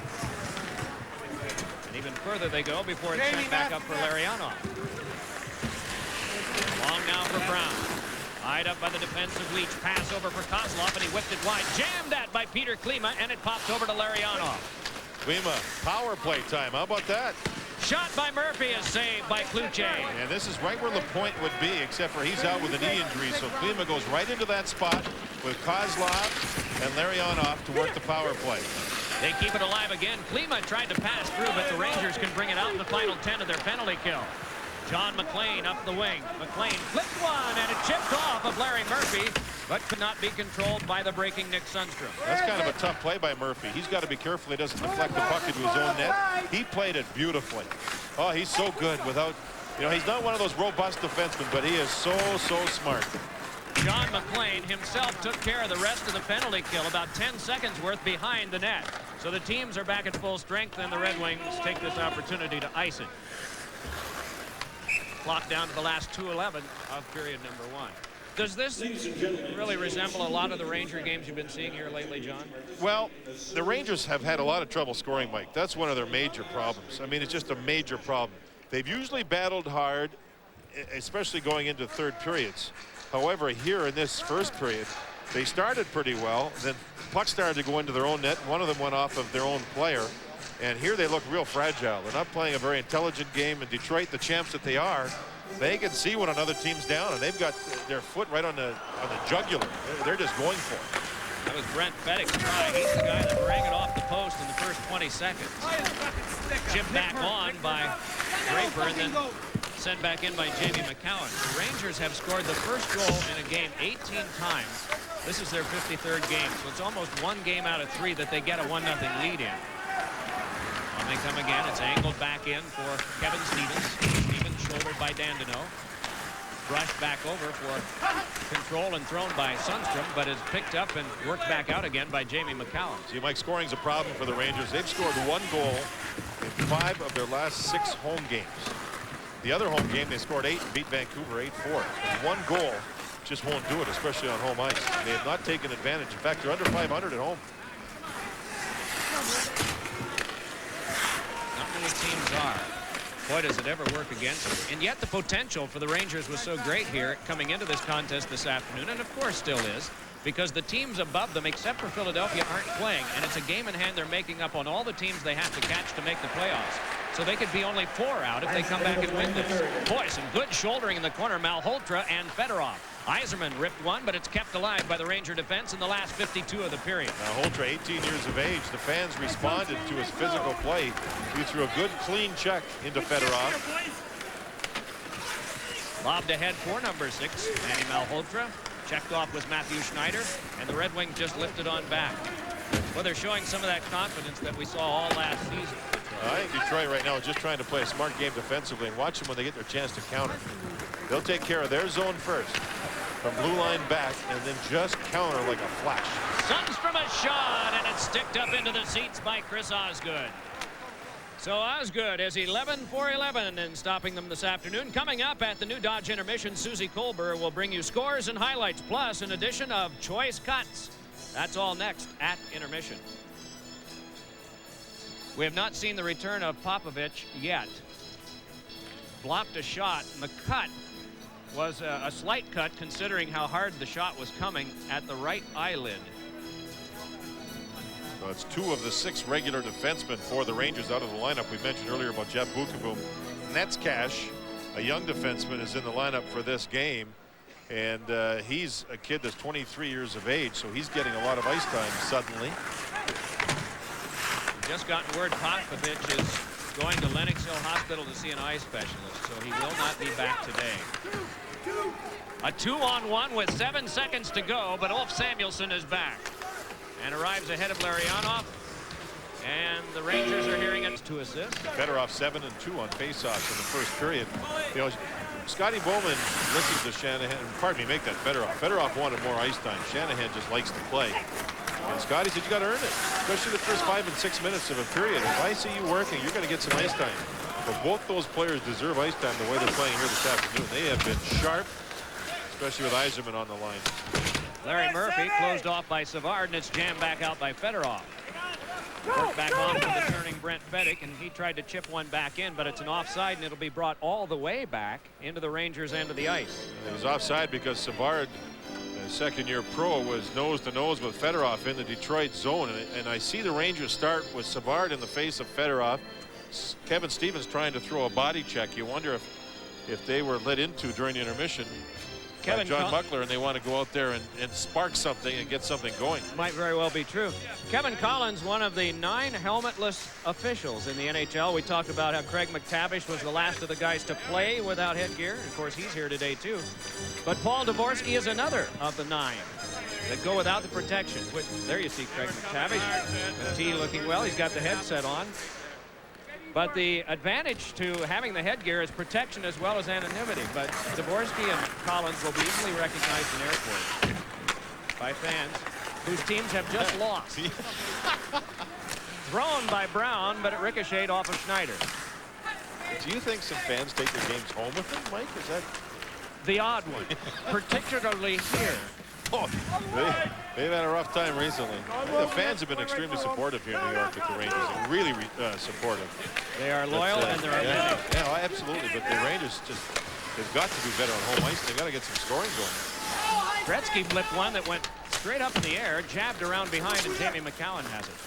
S2: And even further they go before it's sent back up for Larionov. Long now for Brown. Eyed up by the defensive Leach. Pass over for Kozlov, and he whipped it wide. Jammed at by Peter Klima, and it popped over to Larionov.
S1: Klima, power play time. How about that?
S2: Shot by Murphy is saved by Cloutier.
S1: And this is right where LaPointe would be, except for he's out with a knee injury. So Klima goes right into that spot with Kozlov and Larionov to work the power play.
S2: They keep it alive again. Klima tried to pass through, but the Rangers can bring it out in the final 10 of their penalty kill. John McLean up the wing. McLean flipped one, and it chipped off of Larry Murphy. but could not be controlled by the breaking Nick Sundstrom.
S1: That's kind of a tough play by Murphy. He's got to be careful he doesn't deflect the puck into his own net. He played it beautifully. Oh, he's so good without, you know, he's not one of those robust defensemen, but he is so smart.
S2: John McLean himself took care of the rest of the penalty kill, about 10 seconds worth behind the net. So the teams are back at full strength, and the Red Wings take this opportunity to ice it. Clock down to the last 2:11 of period number 1. Does this really resemble a lot of the Ranger games you've been seeing here lately, John?
S1: Well, the Rangers have had a lot of trouble scoring, Mike. That's one of their major problems. I mean, it's just a major problem. They've usually battled hard, especially going into third periods. However, here in this first period, they started pretty well. Then pucks started to go into their own net. One of them went off of their own player. And here they look real fragile. They're not playing a very intelligent game. In Detroit, the champs that they are, they can see when another team's down, and they've got their foot right on the jugular. They're just going for it.
S2: That was Brent Feddick's try. He's the guy that rang it off the post in the first 20 seconds. Chipped back on by Draper and then sent back in by Jamie McCowan. The Rangers have scored the first goal in a game 18 times. This is their 53rd game, so it's almost 1 game out of 3 that they get a 1-0 lead in. On they come again. It's angled back in for Kevin Stevens. Stevens shouldered by Dandino. Brushed back over for control and thrown by Sundstrom, but is picked up and worked back out again by Jamie McCowan.
S1: See, Mike, scoring's a problem for the Rangers. They've scored 1 goal in 5 of their last 6 home games. The other home game, they scored 8 and beat Vancouver 8-4. 1 goal just won't do it, especially on home ice. They have not taken advantage. In fact, they're under 500 at home.
S2: Not many teams are. Boy, does it ever work against them. And yet the potential for the Rangers was so great here coming into this contest this afternoon, and of course still is, because the teams above them, except for Philadelphia, aren't playing, and it's a game in hand they're making up on all the teams they have to catch to make the playoffs. So they could be only 4 out if they come back and win this. Boy, some good shouldering in the corner. Malhotra and Fedorov. Yzerman ripped one, but it's kept alive by the Ranger defense in the last 52 of the period.
S1: Malhotra, 18 years of age. The fans responded to his physical play. He threw a good, clean check into Fedorov.
S2: Lobbed ahead for number 6, Manny Malhotra. Checked off was Matthew Schneider, and the Red Wings just lifted on back. Well, they're showing some of that confidence that we saw all last season.
S1: I think Detroit right now is just trying to play a smart game defensively and watch them when they get their chance to counter. They'll take care of their zone first from blue line back and then just counter like a flash.
S2: Sundstrom a shot, and it's sticked up into the seats by Chris Osgood. So Osgood is 11 for 11 in stopping them this afternoon. Coming up at the new Dodge Intermission, Susie Kolber will bring you scores and highlights, plus an edition of Choice Cuts. That's all next at intermission. We have not seen the return of Popovich yet. Blocked a shot, and the cut was a slight cut considering how hard the shot was coming at the right eyelid.
S1: So it's 2 of the 6 regular defensemen for the Rangers out of the lineup. We mentioned earlier about Jeff Buchenboom. Netzcash, a young defenseman, is in the lineup for this game. And he's a kid that's 23 years of age, so he's getting a lot of ice time suddenly.
S2: Just gotten word Popovich is going to Lenox Hill Hospital to see an eye specialist, so he will not be back today. A 2-on-1 with 7 seconds to go, but Ulf Samuelsson is back and arrives ahead of Larionov. And the Rangers are hearing it. 2 assists.
S1: Fedorov 7 and 2 on faceoffs in the first period. You know, Scotty Bowman listens to Shanahan. Pardon me, make that Fedorov. Fedorov wanted more ice time. Shanahan just likes to play. And Scotty said, you got to earn it, especially the first 5 and 6 minutes of a period. If I see you working, you're going to get some ice time. But both those players deserve ice time the way they're playing here this afternoon. They have been sharp, especially with Yzerman on the line.
S2: Larry Murphy closed off by Savard, and it's jammed back out by Fedorov. Worked back on from the turning Brent Feddick, and he tried to chip one back in, but it's an offside, and it'll be brought all the way back into the Rangers' end of the ice.
S1: It was offside because Savard, second-year pro, was nose-to-nose with Fedorov in the Detroit zone. And I see the Rangers start with Savard in the face of Fedorov. Kevin Stevens trying to throw a body check. You wonder if they were let into during the intermission. John Muckler, and they want to go out there and spark something and get something going.
S2: Might very well be true. Kevin Collins, one of the 9 helmetless officials in the NHL. We talked about how Craig McTavish was the last of the guys to play without headgear. Of course, he's here today, too. But Paul Dvorsky is another of the 9 that go without the protection. There you see Craig McTavish. The T looking well. He's got the headset on. But the advantage to having the headgear is protection as well as anonymity. But Dvorsky and Collins will be easily recognized in airports by fans whose teams have just lost. Thrown by Brown, but it ricocheted off of Schneider.
S1: Do you think some fans take their games home with them, Mike? Is that
S2: the odd one, particularly here?
S1: Oh, they've had a rough time recently. The fans have been extremely supportive here in New York with the Rangers. Really supportive.
S2: They are loyal and they're
S1: yeah, absolutely. But the Rangers they've got to do better on home ice. They've got to get some scoring going.
S2: Gretzky blipped one that went straight up in the air, jabbed around behind, and Jamie McCowan has it.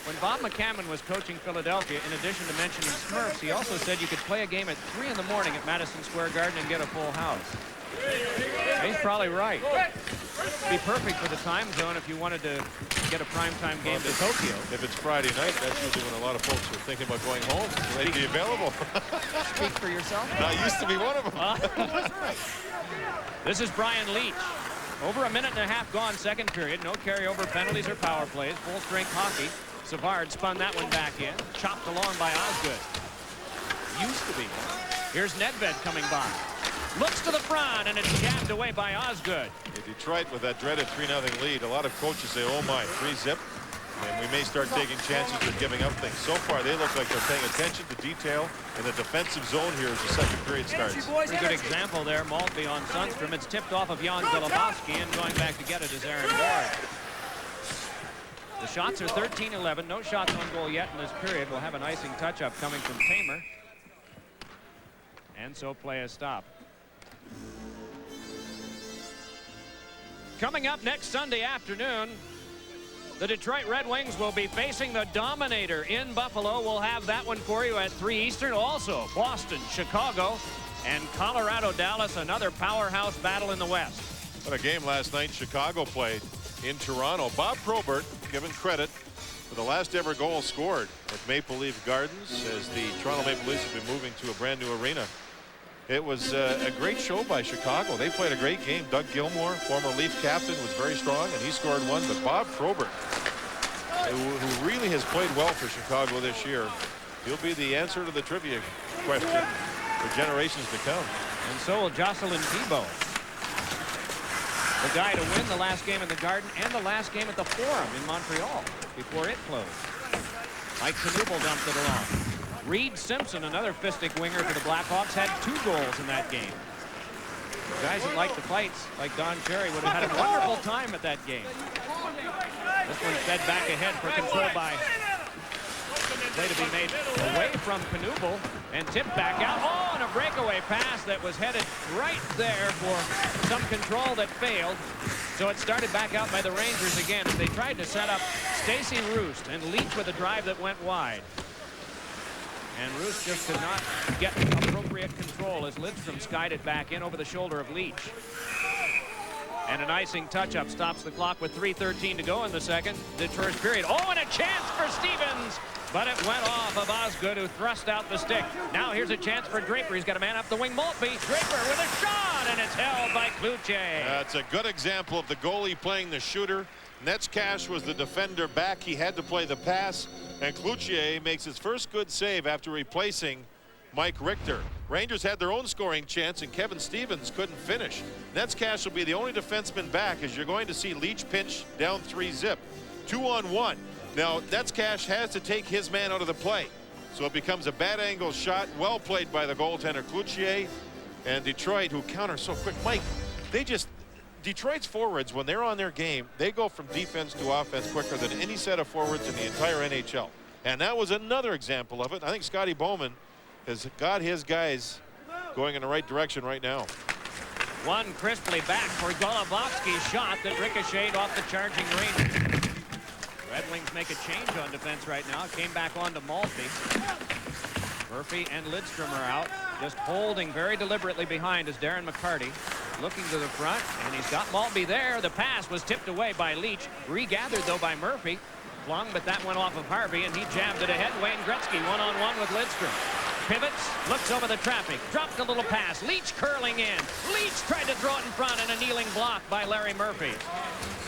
S2: When Bob McCammon was coaching Philadelphia, in addition to mentioning Smurfs, he also said you could play a game at 3 in the morning at Madison Square Garden and get a full house. He's probably right. It'd be perfect for the time zone if you wanted to get a primetime game to Tokyo.
S1: If it's Friday night, that's usually when a lot of folks are thinking about going home. They'd be available.
S2: Speak for yourself.
S1: I used to be one of them.
S2: This is Brian Leach. Over 1.5 minutes gone, second period. No carryover penalties or power plays. Full-strength hockey. Savard spun that one back in. Chopped along by Osgood. Used to be. Here's Nedved coming by. Looks to the front, and it's jabbed away by Osgood.
S1: Detroit with that dreaded 3-0 lead. A lot of coaches say, oh my, 3-zip. And we may start taking chances with giving up things. So far, they look like they're paying attention to detail in the defensive zone here as the second period starts.
S2: Pretty good example there, Maltby on Sundstrom. It's tipped off of Jan Golubowski, and going back to get it is Aaron Ward. The shots are 13-11. No shots on goal yet in this period. We'll have an icing touch-up coming from Tamer. And so play is stopped. Coming up next Sunday afternoon, the Detroit Red Wings will be facing the Dominator in Buffalo. We'll have that one for you at 3 Eastern. Also, Boston, Chicago, and Colorado, Dallas, another powerhouse battle in the West.
S1: What a game last night Chicago played in Toronto. Bob Probert given credit for the last ever goal scored at Maple Leaf Gardens as the Toronto Maple Leafs will be moving to a brand new arena. It was a great show by Chicago. They played a great game. Doug Gilmour, former Leaf captain, was very strong, and he scored one. But Bob Probert, who really has played well for Chicago this year, he'll be the answer to the trivia question for generations to come.
S2: And so will Jocelyn Thibault, the guy to win the last game in the Garden and the last game at the Forum in Montreal before it closed. Mike Knuble dumped it along. Reed Simpson, another fistic winger for the Blackhawks, had 2 goals in that game. The guys that like the fights, like Don Cherry, would have had a wonderful time at that game. This one fed back ahead for control by play to be made away from Knuble and tipped back out. Oh, and a breakaway pass that was headed right there for some control that failed. So it started back out by the Rangers again as they tried to set up Stacey Roost and Leach with a drive that went wide. And Roost just could not get appropriate control as Lidstrom skied it back in over the shoulder of Leach. And an icing touch-up stops the clock with 3:13 to go in the first period. Oh, and a chance for Stevens! But it went off of Osgood, who thrust out the stick. Now here's a chance for Draper. He's got a man up the wing. Maltby. Draper with a shot, and it's held by Cloutier.
S1: That's a good example of the goalie playing the shooter. Netzcash was the defender back. He had to play the pass. And Cloutier makes his first good save after replacing Mike Richter. Rangers had their own scoring chance, and Kevin Stevens couldn't finish. Netzcash will be the only defenseman back, as you're going to see Leach pinch down 3-zip. 2-on-1. Now, Netzcash has to take his man out of the play. So it becomes a bad angle shot, well played by the goaltender Cloutier. And Detroit, who counters so quick. Mike, Detroit's forwards, when they're on their game, they go from defense to offense quicker than any set of forwards in the entire NHL. And that was another example of it. I think Scotty Bowman has got his guys going in the right direction right now.
S2: One crisply back for Golubowski's shot that ricocheted off the charging Rangers. Red Wings make a change on defense right now. Came back on to Maltby. Murphy and Lidstrom are out, just holding very deliberately behind is Darren McCarty. looking to the front, and he's got Maltby there. The pass was tipped away by Leach. Regathered, though, by Murphy. Flung, but that went off of Harvey, and he jabbed it ahead. Wayne Gretzky one-on-one with Lidstrom. Pivots, looks over the traffic, dropped a little pass. Leach curling in. Leach tried to throw it in front, and a kneeling block by Larry Murphy.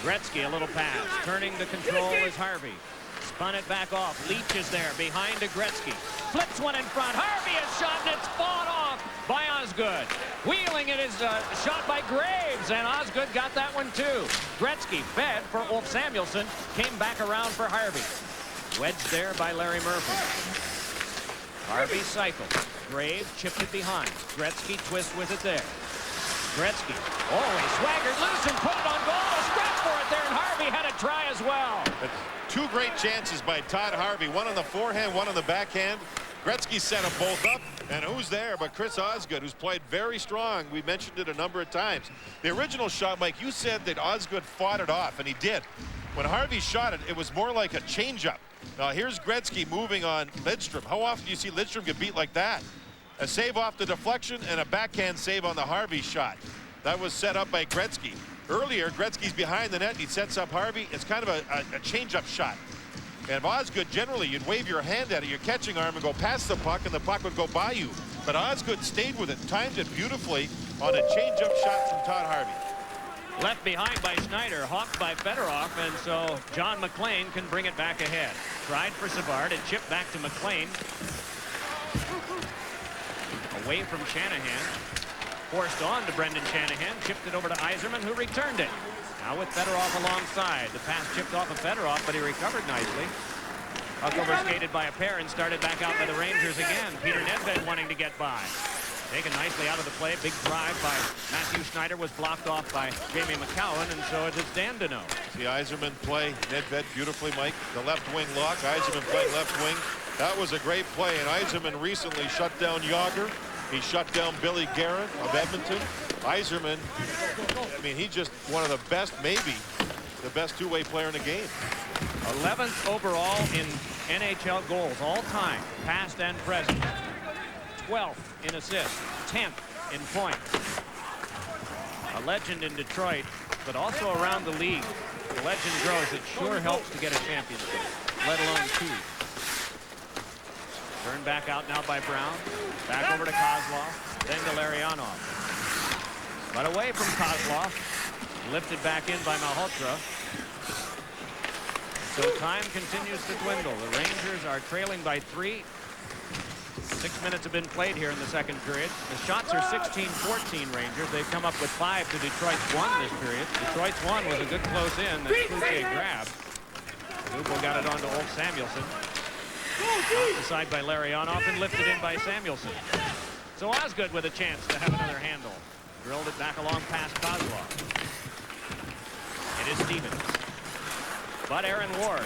S2: Gretzky, a little pass. Turning the control is Harvey. Spun it back off. Leach is there behind to Gretzky. Flips one in front. Harvey is shot, and it's fought off by Osgood. Wheeling it is shot by Graves, and Osgood got that one too. Gretzky fed for Ulf Samuelsson. Came back around for Harvey. Wedged there by Larry Murphy. Harvey cycled. Graves chipped it behind. Gretzky twists with it there. Gretzky. Oh, he swaggered loose and put it on goal. A scrap for it there, and Harvey had a try as well.
S1: That's two great chances by Todd Harvey. One on the forehand, one on the backhand. Gretzky set them both up. And who's there but Chris Osgood, who's played very strong. We mentioned it a number of times. The original shot, Mike, you said that Osgood fought it off, and he did. When Harvey shot it, it was more like a changeup. Now here's Gretzky moving on Lidstrom. How often do you see Lidstrom get beat like that? A save off the deflection and a backhand save on the Harvey shot. That was set up by Gretzky. Earlier, Gretzky's behind the net, and he sets up Harvey. It's kind of a change-up shot. And if Osgood, generally, you'd wave your hand at it, your catching arm, and go past the puck, and the puck would go by you. But Osgood stayed with it, timed it beautifully on a change-up shot from Todd Harvey.
S2: Left behind by Schneider, hawked by Fedorov, and so John McLean can bring it back ahead. Tried for Savard, it chipped back to McLean. Away from Shanahan. Forced on to Brendan Shanahan, chipped it over to Yzerman, who returned it. Now with Fedorov alongside. The pass chipped off of Fedorov, but he recovered nicely. Puck overskated by a pair and started back out by the Rangers again. Peter Nedved wanting to get by. Taken nicely out of the play. Big drive by Matthew Schneider was blocked off by Jamie McCowan, and so it is Dan Deneau.
S1: See Yzerman play Nedved beautifully, Mike. The left wing lock. Yzerman playing left wing. That was a great play, and Yzerman recently shut down Yager. He shut down Billy Guerin of Edmonton. Yzerman, I mean, he's just one of the best, maybe the best two-way player in the game.
S2: 11th overall in NHL goals all time, past and present. 12th in assists, 10th in points. A legend in Detroit, but also around the league. The legend grows. It sure helps to get a championship, let alone two. Turned back out now by Brown. Back over to Kozlov, then to Larionov. But away from Kozlov. Lifted back in by Malhotra. So time continues to dwindle. The Rangers are trailing by 3. 6 minutes have been played here in the second period. The shots are 16-14 Rangers. They've come up with 5 to Detroit's 1 this period. Detroit's 1 was a good close in that Cloutier grabbed. Lupo got it on to Ulf Samuelsson. Knocked aside by Larionov and lifted in by Samuelsson. So Osgood with a chance to have another handle. Drilled it back along past Kozlov. It is Stevens. But Aaron Ward,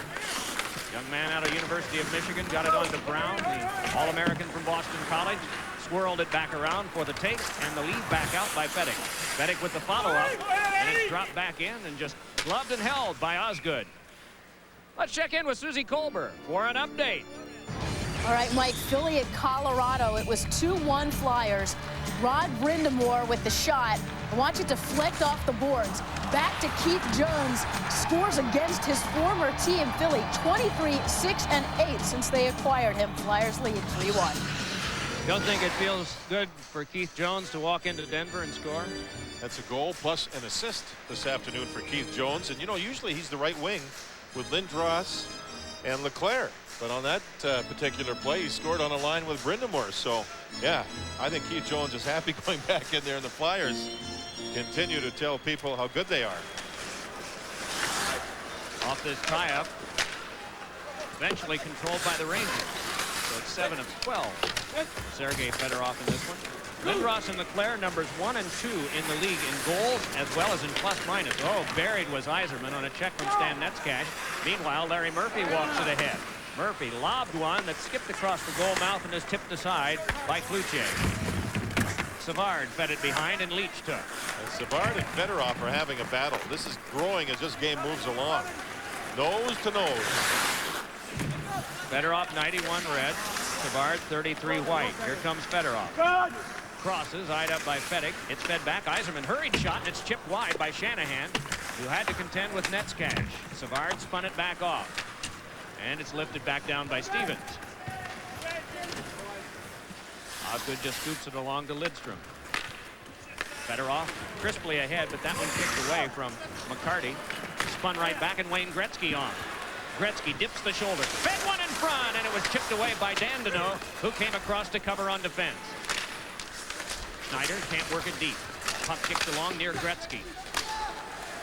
S2: young man out of University of Michigan, got it on to Brown, the All-American from Boston College. Swirled it back around for the take, and the lead back out by Fedek. Fedek with the follow-up, and it's dropped back in and just gloved and held by Osgood. Let's check in with Susie Kolber for an update.
S3: All right, Mike, Philly at Colorado. It was 2-1 Flyers. Rod Brind'Amour with the shot. I want you to deflect off the boards. Back to Keith Jones. Scores against his former team, Philly. 23-6-8 since they acquired him. Flyers lead 3-1.
S2: Don't think it feels good for Keith Jones to walk into Denver and score?
S1: That's a goal plus an assist this afternoon for Keith Jones. And, you know, usually he's the right wing with Lindros and Leclerc. But on that particular play, he scored on a line with Brind'Amour. So, yeah, I think Keith Jones is happy going back in there, and the Flyers continue to tell people how good they are.
S2: Off this tie-up, eventually controlled by the Rangers. So it's 7 of 12. Sergei Fedorov in this one. Lindros and Leclerc, numbers 1 and 2 in the league in goals as well as in plus-minus. Oh, buried was Yzerman on a check from Stan Netzcash. Meanwhile, Larry Murphy walks it ahead. Murphy lobbed one that skipped across the goal mouth and is tipped aside by Cloutier. Savard fed it behind, and Leach took.
S1: And Savard and Fedorov are having a battle. This is growing as this game moves along. Nose to nose. Fedorov
S2: 91 red. Savard 33 white. Here comes Fedorov. crosses, eyed up by Fedek. It's fed back. Yzerman hurried shot, and it's chipped wide by Shanahan, who had to contend with net's cash. Savard spun it back off, and it's lifted back down by Stevens. Osgood just scoops it along to Lidstrom. Fedorov crisply ahead, but that one kicked away from McCarty. Spun right back, and Wayne Gretzky on. Gretzky dips the shoulder, fed one in front, and it was chipped away by Dandino, who came across to cover on defense. Schneider can't work it deep. Puck kicked along near Gretzky.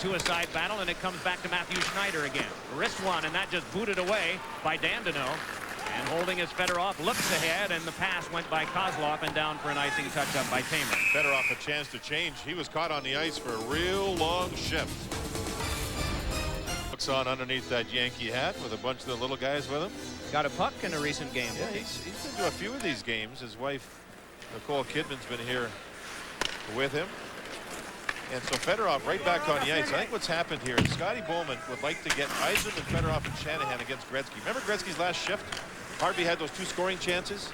S2: To a side battle, and it comes back to Matthew Schneider again. Wrist one, and that just booted away by Dandino. And holding his Fedorov, looks ahead, and the pass went by Kozlov and down for an icing touch-up by Tamer.
S1: Fedorov a chance to change. He was caught on the ice for a real long shift. Looks on underneath that Yankee hat with a bunch of the little guys with him.
S2: Got a puck in a recent game.
S1: Yeah, he's been to a few of these games. His wife, Nicole Kidman's been here with him. And so Fedorov right back on the ice. I think what's happened here is Scotty Bowman would like to get Yzerman, Fedorov, and Shanahan against Gretzky. Remember Gretzky's last shift? Harvey had those 2 scoring chances.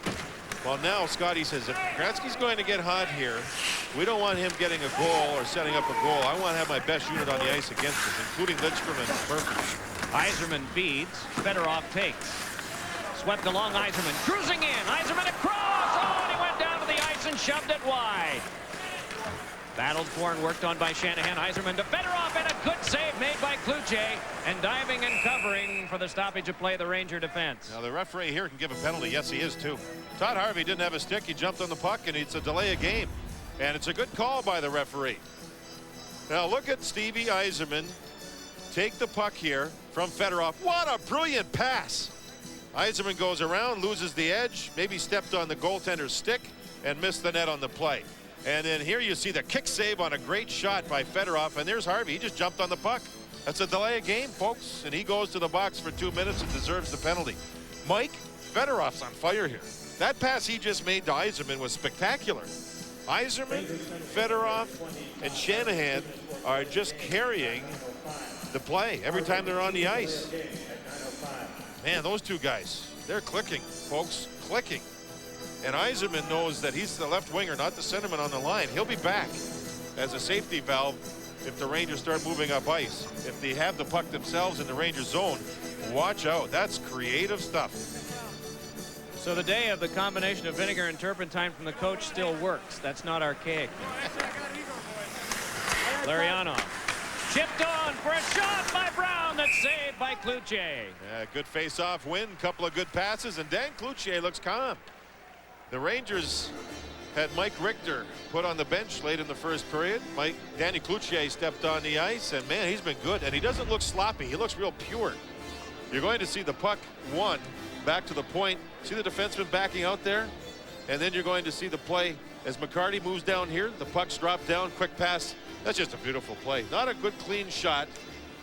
S1: Well, now Scotty says if Gretzky's going to get hot here, we don't want him getting a goal or setting up a goal. I want to have my best unit on the ice against us, including Lidstrom and Murphy.
S2: Yzerman feeds. Fedorov takes. Swept along Yzerman. Cruising in. Yzerman across. Oh, and he went down to the ice and shoved it wide. Battled for and worked on by Shanahan. Yzerman to Fedorov, and a good save made by Cloutier. And diving and covering for the stoppage of play, the Ranger defense.
S1: Now the referee here can give a penalty. Yes, he is too. Todd Harvey didn't have a stick. He jumped on the puck, and it's a delay of game. And it's a good call by the referee. Now look at Stevie Yzerman take the puck here from Fedorov. What a brilliant pass. Yzerman goes around, loses the edge, maybe stepped on the goaltender's stick, and missed the net on the play. And then here you see the kick save on a great shot by Fedorov, and there's Harvey. He just jumped on the puck. That's a delay of game, folks, and he goes to the box for 2 minutes and deserves the penalty. Mike, Fedorov's on fire here. That pass he just made to Yzerman was spectacular. Yzerman, Fedorov, and Shanahan are just carrying the play every time they're on the ice. Man, those 2 guys, they're clicking, folks, clicking. And Yzerman knows that he's the left winger, not the centerman on the line. He'll be back as a safety valve if the Rangers start moving up ice. If they have the puck themselves in the Rangers zone, watch out. That's creative stuff.
S2: So the day of the combination of vinegar and turpentine from the coach still works. That's not archaic. Larionov chipped on for a shot by Brown. That's saved by Cloutier.
S1: Yeah, good face-off win, couple of good passes, and Dan Cloutier looks calm. The Rangers had Mike Richter put on the bench late in the first period. Danny Cloutier stepped on the ice, and man, he's been good, and he doesn't look sloppy. He looks real pure. You're going to see the puck back to the point. See the defenseman backing out there? And then you're going to see the play as McCarty moves down here. The puck's dropped down, quick pass. That's just a beautiful play. Not a good clean shot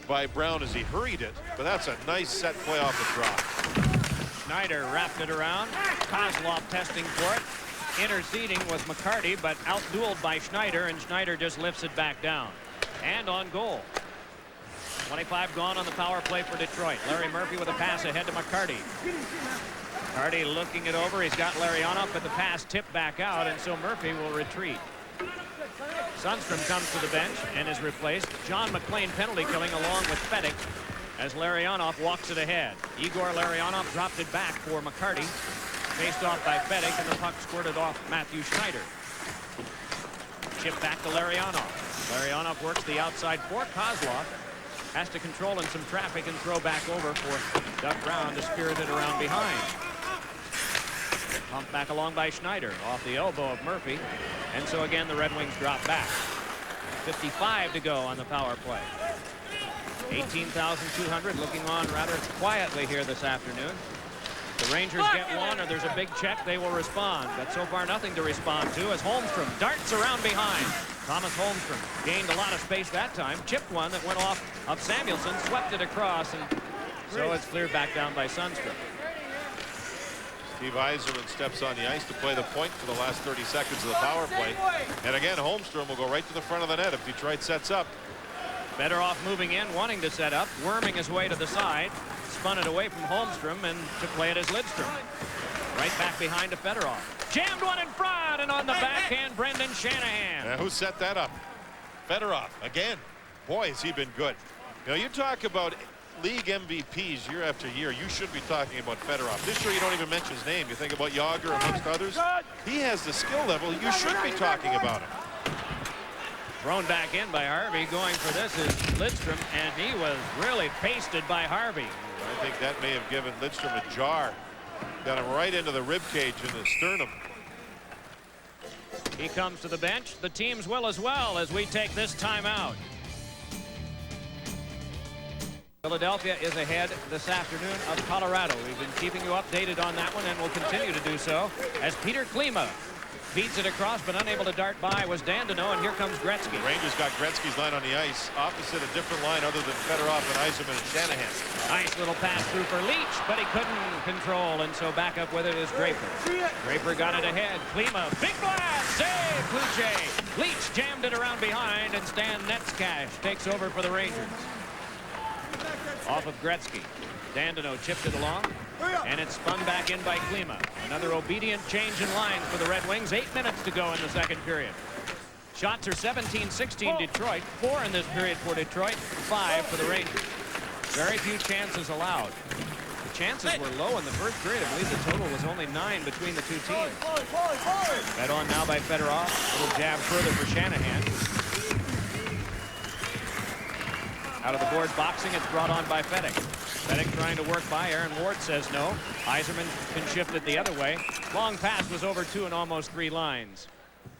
S1: by Brown as he hurried it, but that's a nice set play off the drop.
S2: Schneider wrapped it around. Kozlov testing for it. Interceding was McCarty, but outdueled by Schneider, and Schneider just lifts it back down. And on goal. 25 gone on the power play for Detroit. Larry Murphy with a pass ahead to McCarty. McCarty looking it over. He's got Larionov, but the pass tipped back out, and so Murphy will retreat. Sundstrom comes to the bench and is replaced. John McLean penalty killing along with Fedek as Larionov walks it ahead. Igor Larionov dropped it back for McCarty. Faced off by Fedek, and the puck squirted off Matthew Schneider. Chip back to Larionov. Larionov works the outside for Kozlov. Has to control in some traffic and throw back over for Doug Brown to spirit it around behind. Pumped back along by Schneider off the elbow of Murphy. And so again the Red Wings drop back. 55 to go on the power play. 18,200 looking on rather quietly here this afternoon. The Rangers get one, or there's a big check, they will respond. But so far nothing to respond to as Holmstrom darts around behind. Thomas Holmstrom gained a lot of space that time. Chipped one that went off of Samuelson, swept it across, and so it's cleared back down by Sundstrom.
S1: Steve Yzerman steps on the ice to play the point for the last 30 seconds of the power play. And again, Holmstrom will go right to the front of the net if Detroit sets up.
S2: Fedorov moving in, wanting to set up, worming his way to the side. Spun it away from Holmstrom and to play it as Lidstrom. Right back behind to Fedorov. Jammed one in front, got it on the backhand, Brendan Shanahan.
S1: Who set that up? Fedorov again. Boy, has he been good. You know, you talk about league MVPs year after year. You should be talking about Fedorov. This year you don't even mention his name. You think about Yager amongst others. He has the skill level. You should be talking about him.
S2: Thrown back in by Harvey. Going for this is Lidstrom, and he was really pasted by Harvey.
S1: I think that may have given Lidstrom a jar. Got him right into the rib cage and the sternum.
S2: He comes to the bench. The teams will as well as we take this timeout. Philadelphia is ahead this afternoon of Colorado. We've been keeping you updated on that one and will continue to do so as Peter Klima feeds it across but unable to dart by was Dandino, and here comes Gretzky.
S1: Rangers got Gretzky's line on the ice opposite a different line other than Fedorov and Yzerman and Shanahan.
S2: Nice little pass through for Leach, but he couldn't control, and so back up with it is Draper. Draper got it ahead. Klima, big blast, save, Kluche. Leach jammed it around behind, and Stan Netzcash takes over for the Rangers. Off of Gretzky. Dandino chipped it along, and it's spun back in by Klima. Another obedient change in lines for the Red Wings. 8 minutes to go in the second period. Shots are 17-16 Detroit. 4 in this period for Detroit, 5 for the Rangers. Very few chances allowed. The chances were low in the first period. I believe the total was only 9 between the two teams. Fed on now by Fedorov. A little jab further for Shanahan. Out of the board boxing, it's brought on by Fedek. Fedek trying to work by. Aaron Ward says no. Yzerman can shift it the other way. Long pass was over 2 and almost 3 lines.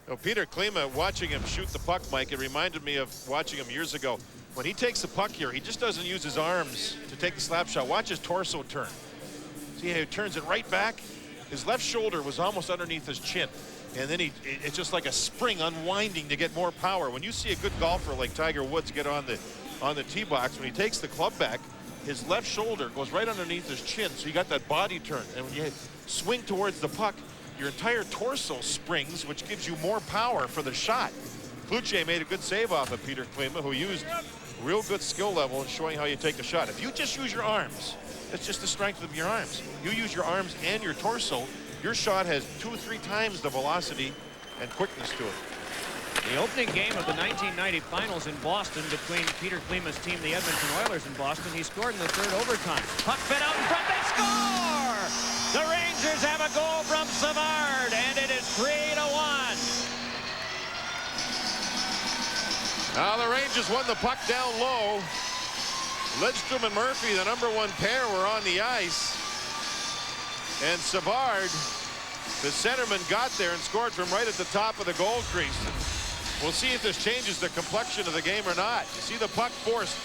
S1: Well, Peter Klima, watching him shoot the puck, Mike, it reminded me of watching him years ago. When he takes the puck here, he just doesn't use his arms to take the slap shot. Watch his torso turn. See how he turns it right back? His left shoulder was almost underneath his chin. And then it's just like a spring unwinding to get more power. When you see a good golfer like Tiger Woods get on the tee box, when he takes the club back, his left shoulder goes right underneath his chin, so you got that body turn. And when you swing towards the puck, your entire torso springs, which gives you more power for the shot. Kluche made a good save off of Peter Klima, who used real good skill level in showing how you take the shot. If you just use your arms, it's just the strength of your arms. You use your arms and your torso, your shot has 2 or 3 times the velocity and quickness to it.
S2: The opening game of the 1990 finals in Boston between Peter Klima's team, the Edmonton Oilers in Boston, he scored in the third overtime. Puck fed out in front, they score! The Rangers have a goal from Savard, and it is 3-1.
S1: Now the Rangers won the puck down low. Lidstrom and Murphy, the #1 pair, were on the ice. And Savard, the centerman, got there and scored from right at the top of the goal crease. We'll see if this changes the complexion of the game or not. You see the puck forced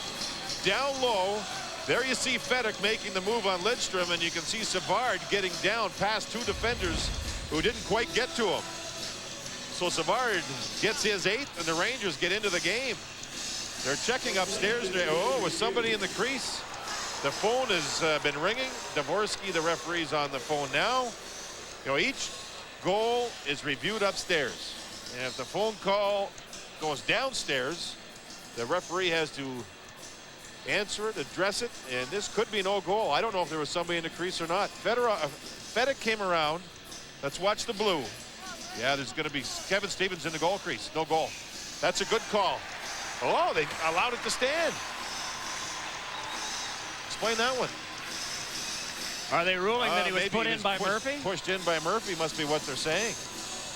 S1: down low. There you see Fedek making the move on Lidstrom, and you can see Savard getting down past 2 defenders who didn't quite get to him. So Savard gets his 8th, and the Rangers get into the game. They're checking upstairs. Oh, was somebody in the crease? The phone has been ringing. Dvorsky, the referee's on the phone now. You know, each goal is reviewed upstairs. And if the phone call goes downstairs, the referee has to answer it, address it, and this could be no goal. I don't know if there was somebody in the crease or not. Fedek came around. Let's watch the blue. Yeah, there's going to be Kevin Stevens in the goal crease. No goal. That's a good call. Oh, they allowed it to stand. Explain that one.
S2: Are they ruling that he was put in by Murphy?
S1: Pushed in by Murphy must be what they're saying.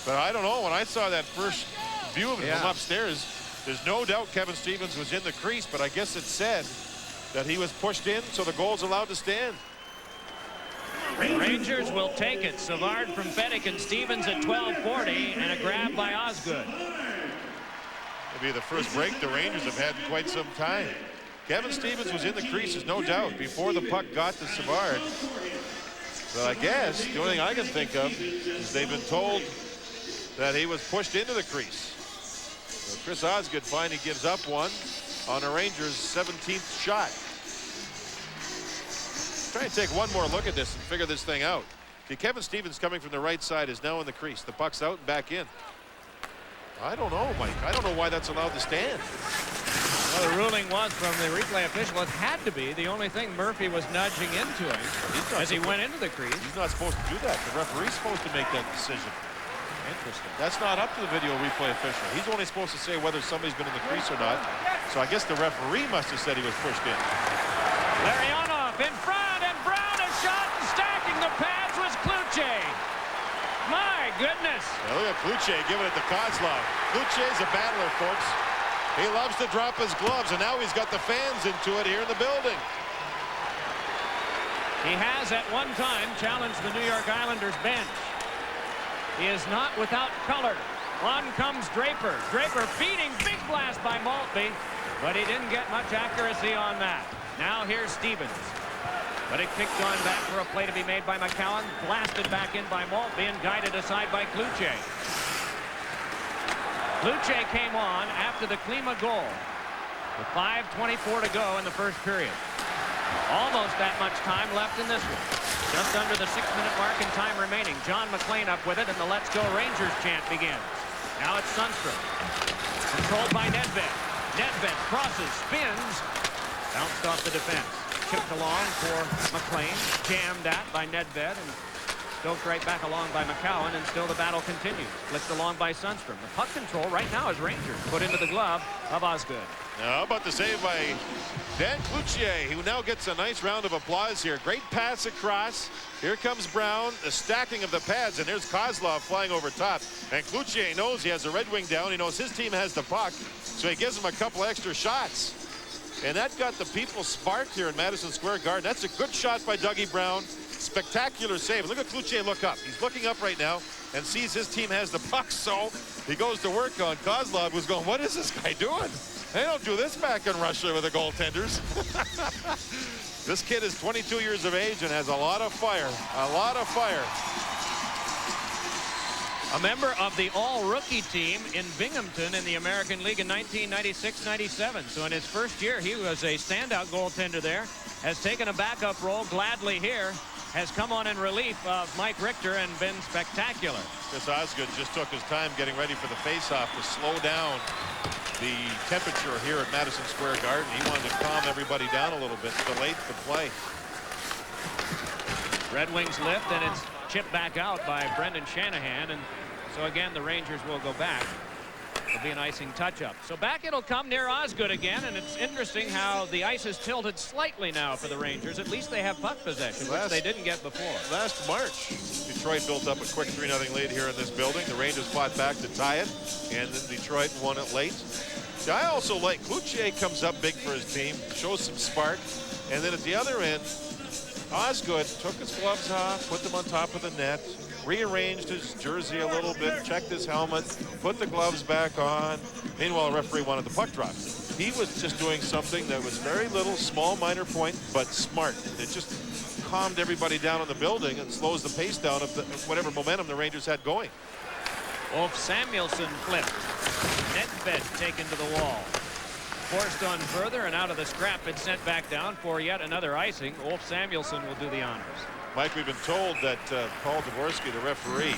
S1: But I don't know. When I saw that first view of it from upstairs, there's no doubt Kevin Stevens was in the crease, but I guess it said that he was pushed in, so the goal's allowed to stand.
S2: Rangers will take it. Savard from Fedek and Stevens at 12:40, and a grab by Osgood.
S1: It'll be the first break the Rangers have had in quite some time. Kevin Stevens was in the creases, no doubt, before the puck got to Savard. But I guess the only thing I can think of is they've been told that he was pushed into the crease. So Chris Osgood finally gives up one on the Rangers' 17th shot. Try and take one more look at this and figure this thing out. See, Kevin Stevens coming from the right side is now in the crease. The puck's out and back in. I don't know, Mike. I don't know why that's allowed to stand.
S2: Well, the ruling was from the replay official. It had to be. The only thing, Murphy was nudging into him as he went into the crease.
S1: He's not supposed to do that. The referee's supposed to make that decision.
S2: Interesting.
S1: That's not up to the video replay official. He's only supposed to say whether somebody's been in the crease or not. So I guess the referee must have said he was pushed in.
S2: Larionov in front, and Brown is shot, and stacking the pads was Kluche. My goodness.
S1: Now look at Kluche giving it to Kozlov. Kluche's a battler, folks. He loves to drop his gloves, and now he's got the fans into it here in the building.
S2: He has at one time challenged the New York Islanders bench. He is not without color. On comes Draper. Draper feeding, big blast by Maltby, but he didn't get much accuracy on that. Now here's Stevens. But it kicked on back for a play to be made by McCowan. Blasted back in by Maltby and guided aside by Kluche. Kluche came on after the Klima goal with 5:24 to go in the first period. Almost that much time left in this one. Just under the 6-minute mark and time remaining. John McLean up with it, and the Let's Go Rangers chant begins. Now it's Sundstrom. Controlled by Nedved. Nedved crosses, spins, bounced off the defense. Chipped along for McLean. Jammed at by Nedved, and stoked right back along by McCowan, and still the battle continues. Flicked along by Sundstrom. The puck control right now is Rangers. Put into the glove of Osgood.
S1: Now, how about the save by Dan Cloutier, who now gets a nice round of applause here. Great pass across. Here comes Brown, the stacking of the pads, and there's Kozlov flying over top. And Cloutier knows he has a Red Wing down. He knows his team has the puck, so he gives him a couple extra shots. And that got the people sparked here in Madison Square Garden. That's a good shot by Dougie Brown. Spectacular save. Look at Cloutier look up. He's looking up right now and sees his team has the puck, so he goes to work on Kozlov, who's going, what is this guy doing? They don't do this back in Russia with the goaltenders. This kid is 22 years of age and has a lot of fire. A lot of fire.
S2: A member of the all-rookie team in Binghamton in the American League in 1996-97. So in his first year, he was a standout goaltender there. Has taken a backup role gladly here. Has come on in relief of Mike Richter and been spectacular.
S1: Chris Osgood just took his time getting ready for the face-off to slow down the temperature here at Madison Square Garden. He wanted to calm everybody down a little bit. Delayed the play.
S2: Red Wings lift, and it's chipped back out by Brendan Shanahan, and so again the Rangers will go back. It'll be an icing touch-up. So back it'll come near Osgood again, and it's interesting how the ice is tilted slightly now for the Rangers. At least they have puck possession, which they didn't get before.
S1: Last March, Detroit built up a quick 3-0 lead here in this building. The Rangers fought back to tie it, and then Detroit won it late. See, I also like Cloutier comes up big for his team, shows some spark, and then at the other end, Osgood took his gloves off, put them on top of the net, rearranged his jersey a little bit, checked his helmet, put the gloves back on. Meanwhile, the referee wanted the puck drop. He was just doing something that was very little, small, minor point, but smart. It just calmed everybody down in the building and slows the pace down of whatever momentum the Rangers had going.
S2: Ulf Samuelsson flipped. Nedved taken to the wall. Forced on further, and out of the scrap, it's sent back down for yet another icing. Ulf Samuelsson will do the honors.
S1: Mike, we've been told that Paul Dvorsky, the referee,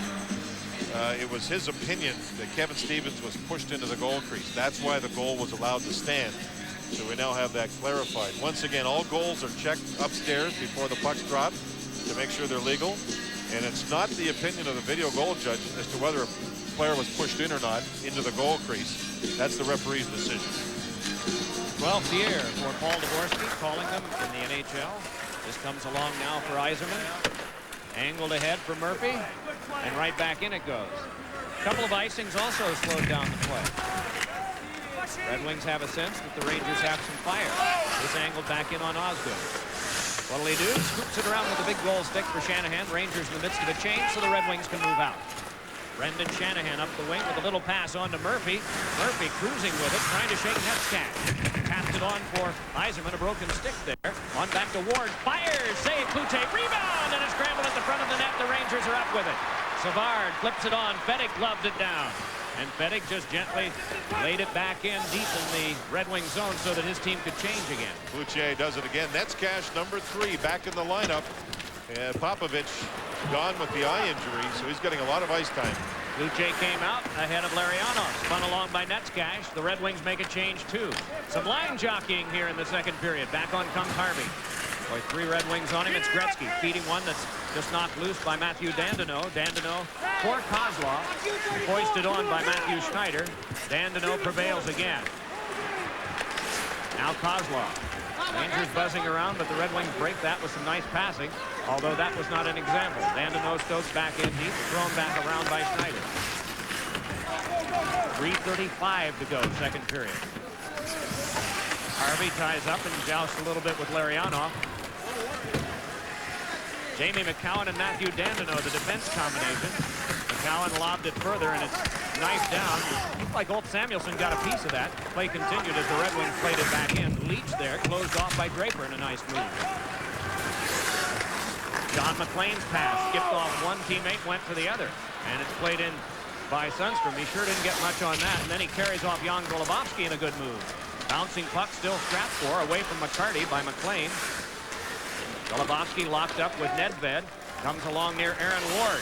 S1: it was his opinion that Kevin Stevens was pushed into the goal crease. That's why the goal was allowed to stand. So we now have that clarified. Once again, all goals are checked upstairs before the puck's dropped to make sure they're legal. And it's not the opinion of the video goal judge as to whether a player was pushed in or not into the goal crease. That's the referee's decision.
S2: 12th year for Paul Dvorsky, calling them in the NHL. This comes along now for Yzerman. Angled ahead for Murphy, and right back in it goes. A couple of icings also slowed down the play. Red Wings have a sense that the Rangers have some fire. This angled back in on Osgood. What'll he do? Scoops it around with a big goal stick for Shanahan. Rangers in the midst of a change, so the Red Wings can move out. Brendan Shanahan up the wing with a little pass on to Murphy. Murphy cruising with it, trying to shake Netskak. Passed it on for Yzerman, a broken stick there. On back to Ward, fires, save, Cloutier, rebound, and a scramble at the front of the net. The Rangers are up with it. Savard flips it on, Fedek gloved it down. And Fedek just gently laid it back in deep in the Red Wing zone so that his team could change again.
S1: Cloutier does it again. Netskak, number 3, back in the lineup. And Popovich gone with the eye injury, so he's getting a lot of ice time.
S2: Cloutier came out ahead of Larionov, spun along by Netskak. The Red Wings make a change too. Some line jockeying here in the second period. Back on comes Harvey. Boy, 3 Red Wings on him. It's Gretzky feeding one that's just knocked loose by Matthew Dandino. Dandino for Kozlov. Hoisted on by Matthew Schneider. Dandino prevails again. Now Kozlov. Rangers buzzing around, but the Red Wings break that with some nice passing, although that was not an example. Dandino stokes back in deep, thrown back around by Schneider. 3:35 to go, second period. Harvey ties up and jousts a little bit with Larionov. Jamie McCowan and Matthew Dandino, the defense combination. McCowan lobbed it further, and it's knifed down. Looked like Olt Samuelson got a piece of that. Play continued as the Red Wings played it back in. Leach there, closed off by Draper in a nice move. John McLean's pass skipped off one teammate, went to the other, and it's played in by Sundstrom. He sure didn't get much on that, and then he carries off Jan Golubovsky in a good move. Bouncing puck still strapped for, away from McCarty by McLean. Golubovsky locked up with Nedved. Comes along near Aaron Ward.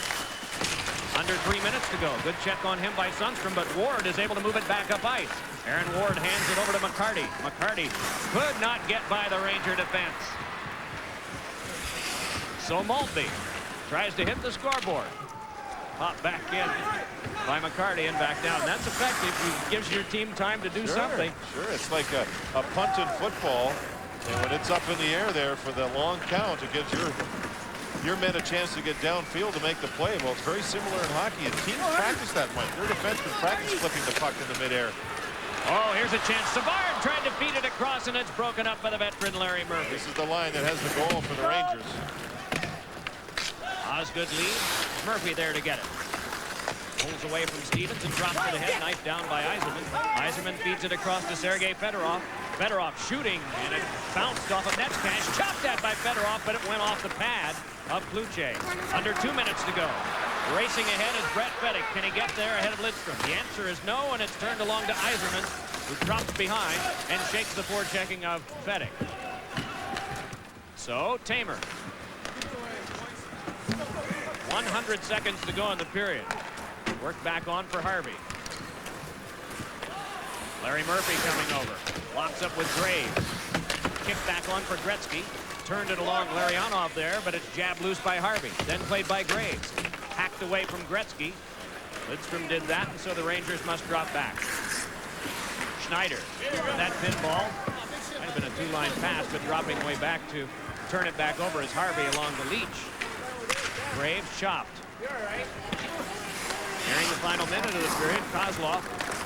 S2: Under 3 minutes to go. Good check on him by Sundstrom, but Ward is able to move it back up ice. Aaron Ward hands it over to McCarty. McCarty could not get by the Ranger defense. So Maltby tries to hit the scoreboard. Pop back in by McCarty and back down. That's effective. It gives your team time to do something.
S1: Sure, it's like a punt in football. And when it's up in the air there for the long count, it gives your men a chance to get downfield to make the play. Well, it's very similar in hockey. And teams practice that, Mike. Their defensemen practice flipping the puck in the midair.
S2: Oh, here's a chance. Savard tried to feed it across, and it's broken up by the veteran Larry Murphy.
S1: This is the line that has the goal for the Rangers.
S2: Osgood lead. Murphy there to get it. Pulls away from Stevens and drops to the head. Knife down by Yzerman. Yzerman feeds it across to Sergei Fedorov. Fedorov shooting, and it bounced off of Netcash. Chopped at by Fedorov, but it went off the pad of Kluche. Under 2 minutes to go. Racing ahead is Brett Fedek. Can he get there ahead of Lidstrom? The answer is no, and it's turned along to Yzerman, who drops behind and shakes the forechecking of Fedek. So, Tamer. 100 seconds to go in the period. Work back on for Harvey. Larry Murphy coming over. Locks up with Graves. Kick back on for Gretzky. Turned it along Larionov there, but it's jabbed loose by Harvey. Then played by Graves. Hacked away from Gretzky. Lidstrom did that, and so the Rangers must drop back. Schneider. That pinball. Might have been a two-line pass, but dropping way back to turn it back over is Harvey along the Leach. Graves chopped. Nearing the final minute of the period, Kozlov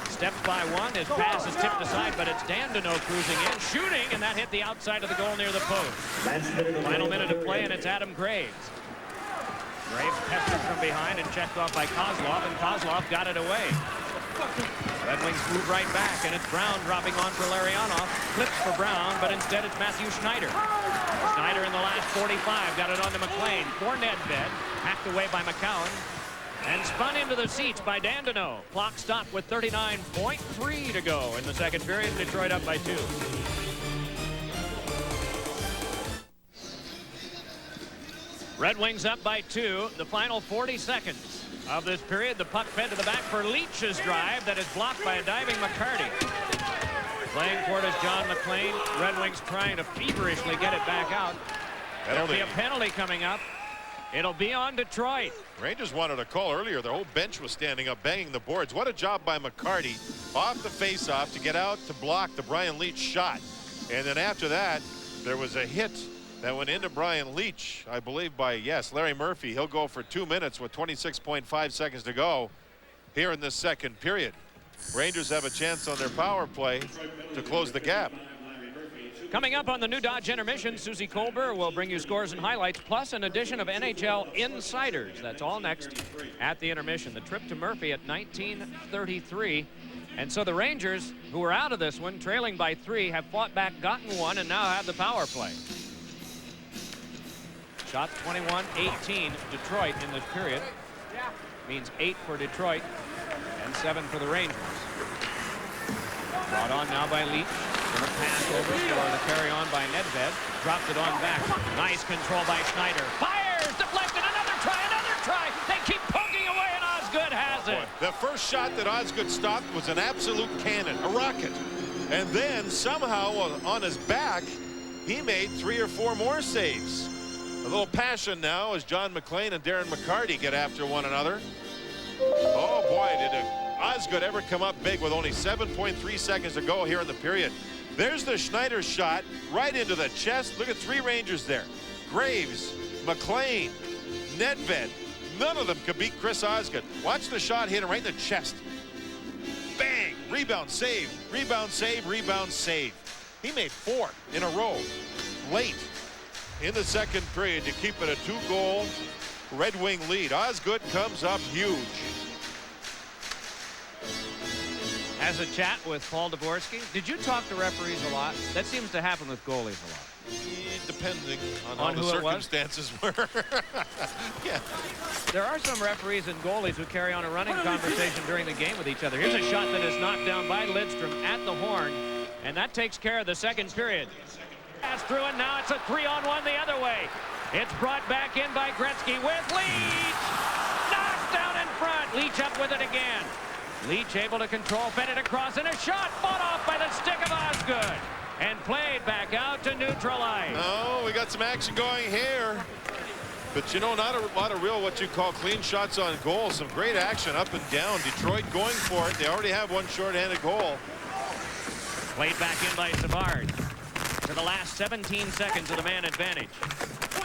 S2: steps by one. His pass is tipped aside, but it's Dandino cruising in, shooting, and that hit the outside of the goal near the post. Final minute of play, and it's Adam Graves. Graves pestered from behind and checked off by Kozlov, and Kozlov got it away. Red Wings move right back, and it's Brown dropping on for Larionov. Flips for Brown, but instead it's Matthew Schneider. Schneider in the last 45 got it onto McLean. For Nedved, hacked away by McCowan, and spun into the seats by Dandino. Clock stopped with 39.3 to go in the second period. Detroit up by 2. Red Wings up by 2. The final 40 seconds of this period. The puck fed to the back for Leach's drive that is blocked by a diving McCarty. Playing for it is John McLean. Red Wings trying to feverishly get it back out. There'll be a penalty coming up. It'll be on Detroit.
S1: Rangers wanted a call earlier. Their whole bench was standing up, banging the boards. What a job by McCarty off the face-off to get out to block the Brian Leach shot. And then after that, there was a hit that went into Brian Leach, I believe by, yes, Larry Murphy. He'll go for 2 minutes with 26.5 seconds to go here in this second period. Rangers have a chance on their power play to close the gap.
S2: Coming up on the new Dodge Intermission, Susie Colbert will bring you scores and highlights, plus an edition of NHL Insiders. That's all next at the intermission. The trip to Murphy at 1933. And so the Rangers, who were out of this one, trailing by 3, have fought back, gotten one, and now have the power play. Shots 21-18 Detroit in this period. Means 8 for Detroit and 7 for the Rangers. Brought on now by Leach. Going to pass over for the carry on by Nedved. Dropped it on back. Nice control by Schneider. Fires! Deflected! Another try! They keep poking away, and Osgood has it.
S1: The first shot that Osgood stopped was an absolute cannon, a rocket. And then somehow on his back, he made 3 or 4 more saves. A little passion now as John McLean and Darren McCarty get after one another. Oh boy, did Osgood ever come up big with only 7.3 seconds to go here in the period. There's the Schneider shot right into the chest. Look at 3 Rangers there. Graves, McLean, Nedved. None of them could beat Chris Osgood. Watch the shot hit him right in the chest. Bang! Rebound, save, rebound, save, rebound, save. He made 4 in a row late in the second period to keep it a 2-goal Red Wing lead. Osgood comes up huge.
S2: Has a chat with Paul Dvorsky. Did you talk to referees a lot? That seems to happen with goalies a lot.
S1: Depending on
S2: On
S1: how the
S2: who it was?
S1: circumstances were. Yeah.
S2: There are some referees and goalies who carry on a running conversation during the game with each other. Here's a shot that is knocked down by Lidstrom at the horn, and that takes care of the second period. Pass through, and now it's a 3-on-1 the other way. It's brought back in by Gretzky with Leach. Knocked down in front. Leach up with it again. Leach able to control, fed it across, and a shot fought off by the stick of Osgood. And played back out to neutralize.
S1: Oh, we got some action going here. But you know, not a lot of real what you call clean shots on goal. Some great action up and down. Detroit going for it. They already have one shorthanded goal.
S2: Played back in by Savard. To the last 17 seconds of the man advantage.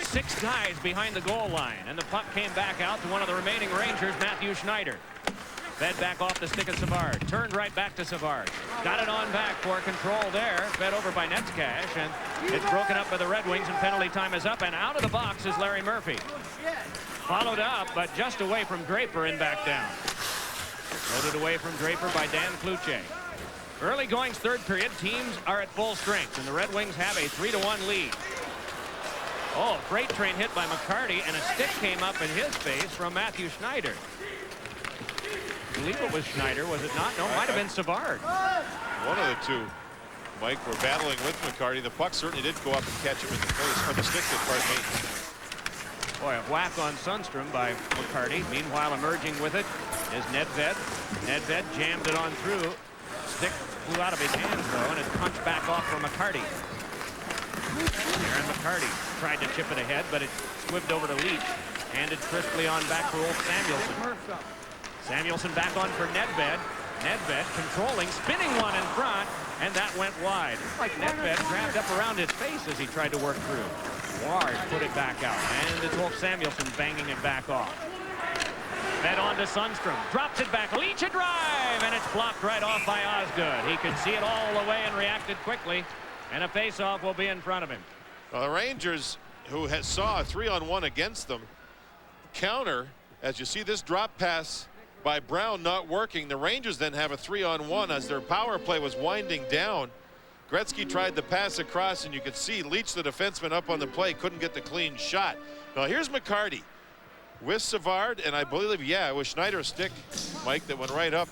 S2: 6 guys behind the goal line. And the puck came back out to one of the remaining Rangers, Matthew Schneider. Fed back off the stick of Savard. Turned right back to Savard. Got it on back for control there. Fed over by Netzcash. And it's broken up by the Red Wings, and penalty time is up. And out of the box is Larry Murphy. Followed up, but just away from Draper and back down. Loaded away from Draper by Dan Cloutier. Early goings third period. Teams are at full strength, and the Red Wings have a 3-1 lead. Oh, freight train hit by McCarty, and a stick came up in his face from Matthew Schneider. I believe it was Schneider, was it not? No, it might have been Savard.
S1: One of the two, Mike, were battling with McCarty. The puck certainly did go up and catch him in the face. Or the stick did, pardon me.
S2: Boy, a whack on Sundstrom by McCarty. Meanwhile, emerging with it is Nedved. Nedved jammed it on through. Stick flew out of his hands, though, and it punched back off for McCarty. Aaron McCarty tried to chip it ahead, but it squibbed over to Leach. Handed crisply on back for old Samuelson. Samuelson back on for Nedved. Nedved controlling, spinning one in front, and that went wide. Like Nedved grabbed up around his face as he tried to work through. Ward put it back out, and it's Wolf Samuelson banging it back off. Fed on to Sundstrom, drops it back, Leach a drive, and it's blocked right off by Osgood. He could see it all the way and reacted quickly, and a face-off will be in front of him.
S1: Well, the Rangers, who saw a 3-on-1 against them, counter, as you see this drop pass by Brown not working. The Rangers then have a 3-on-1 as their power play was winding down. Gretzky tried to pass across, and you could see Leach, the defenseman, up on the play, couldn't get the clean shot. Now here's McCarty with Savard, and I believe, yeah, it was Schneider's stick, Mike, that went right up.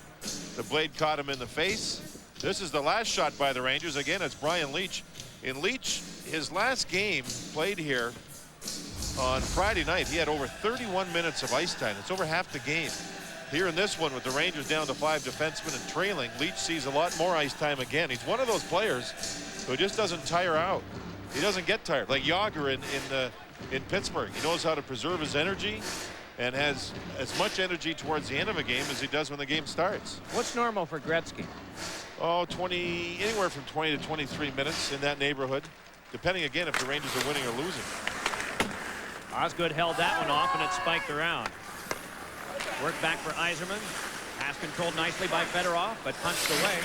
S1: The blade caught him in the face. This is the last shot by the Rangers. Again, it's Brian Leach. In Leach, his last game played here on Friday night, he had over 31 minutes of ice time. It's over half the game. Here in this one, with the Rangers down to 5 defensemen and trailing, Leach sees a lot more ice time again. He's one of those players who just doesn't tire out. He doesn't get tired, like Yager in Pittsburgh. He knows how to preserve his energy and has as much energy towards the end of a game as he does when the game starts.
S2: What's normal for Gretzky?
S1: Oh, anywhere from 20 to 23 minutes, in that neighborhood, depending again if the Rangers are winning or losing.
S2: Osgood held that one off, and it spiked around. Work back for Yzerman. Pass controlled nicely by Fedorov, but punched away.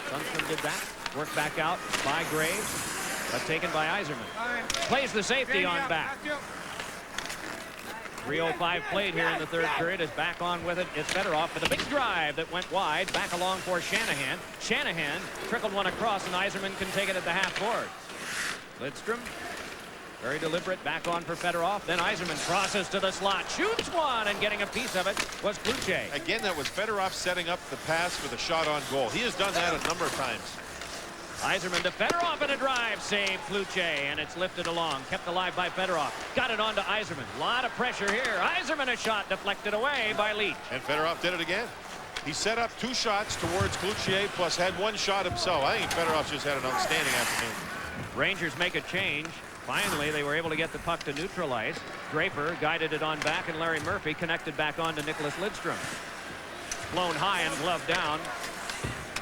S2: Sundstrom did that. Work back out by Graves, but taken by Yzerman. Plays the safety on back. 3:05 played here in the third period. Is back on with it. It's Fedorov for the big drive that went wide. Back along for Shanahan. Shanahan trickled one across, and Yzerman can take it at the half board. Lidstrom, very deliberate, back on for Fedorov. Then Yzerman crosses to the slot, shoots one, and getting a piece of it was Cloutier.
S1: Again, that was Fedorov setting up the pass for the shot on goal. He has done that a number of times.
S2: Yzerman to Fedorov in a drive, save Cloutier, and it's lifted along, kept alive by Fedorov. Got it on to Yzerman. A lot of pressure here. Yzerman a shot deflected away by Leach.
S1: And Fedorov did it again. He set up 2 shots towards Cloutier, plus had 1 shot himself. I think Fedorov just had an outstanding afternoon.
S2: Rangers make a change. Finally, they were able to get the puck to neutralize. Draper guided it on back, and Larry Murphy connected back on to Nicholas Lidstrom. Flown high and gloved down.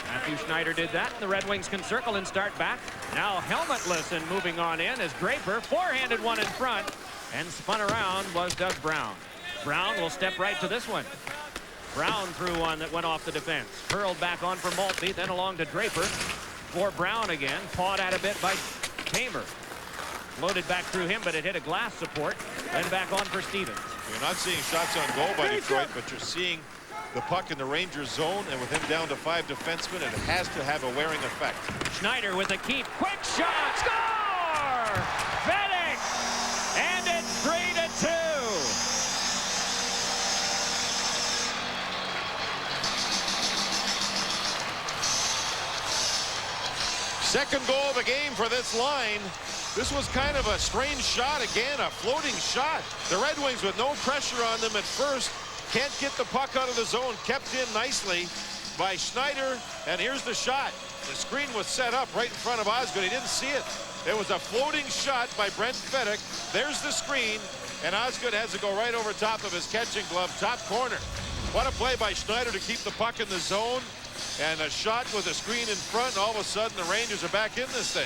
S2: Matthew Schneider did that, and the Red Wings can circle and start back. Now helmetless and moving on in as Draper forehanded one in front, and spun around was Doug Brown. Brown will step right to this one. Brown threw one that went off the defense. Hurled back on for Maltby, then along to Draper. For Brown again, pawed at a bit by Tamer. Loaded back through him, but it hit a glass support. Then back on for Stevens.
S1: You're not seeing shots on goal by Detroit, but you're seeing the puck in the Rangers zone, and with him down to 5 defensemen, it has to have a wearing effect. Schneider
S2: with a keep. Quick shot. Score! Vedek! And it's 3-2.
S1: Second goal of the game for this line. This was kind of a strange shot again, a floating shot. The Red Wings with no pressure on them at first. Can't get the puck out of the zone. Kept in nicely by Schneider. And here's the shot. The screen was set up right in front of Osgood. He didn't see it. It was a floating shot by Brent Vedek. There's the screen. And Osgood has to go right over top of his catching glove, top corner. What a play by Schneider to keep the puck in the zone. And a shot with a screen in front. All of a sudden, the Rangers are back in this thing.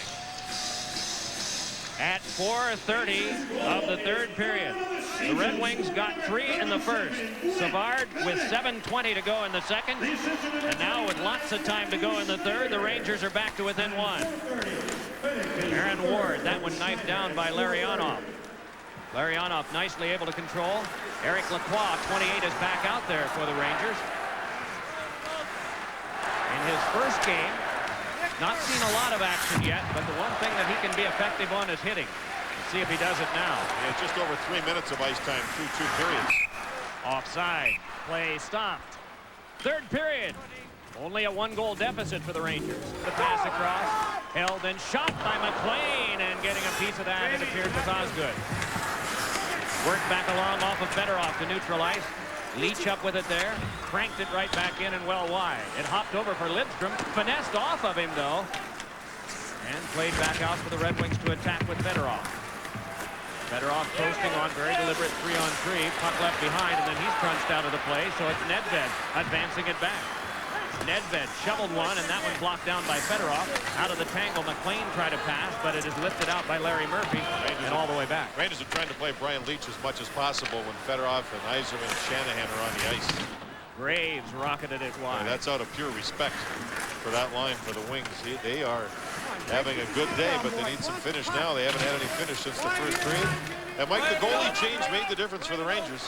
S2: At 4:30 of the third period. The Red Wings got 3 in the first. Savard with 7:20 to go in the second. And now with lots of time to go in the third, the Rangers are back to within 1. Aaron Ward, that one knifed down by Larionov. Larionov nicely able to control. Eric Lacroix, 28, is back out there for the Rangers. In his first game, not seen a lot of action yet, but the one thing that he can be effective on is hitting. Let's see if he does it now.
S1: Yeah, just over 3 minutes of ice time through 2 periods.
S2: Offside. Play stopped. Third period. Only a 1-goal deficit for the Rangers. The pass across. Held and shot by McLean, and getting a piece of that, it appears, was Osgood. Worked back along off of Fedorov to neutralize. Leach up with it there. Cranked it right back in and well wide. It hopped over for Lidstrom. Finessed off of him, though. And played back out for the Red Wings to attack with Fedorov. Fedorov posting on, very deliberate 3-on-3. Puck left behind, and then he's crunched out of the play, so it's Nedved advancing it back. Nedved shoveled one, and that one blocked down by Fedorov. Out of the tangle, McLean tried to pass, but it is lifted out by Larry Murphy and all the way back.
S1: Rangers are trying to play Brian Leach as much as possible when Fedorov and Yzerman and Shanahan are on the ice.
S2: Graves rocketed it wide.
S1: Yeah, that's out of pure respect for that line for the Wings. They are having a good day, but they need some finish now. They haven't had any finish since the first period. And Mike, the goalie change made the difference for the Rangers.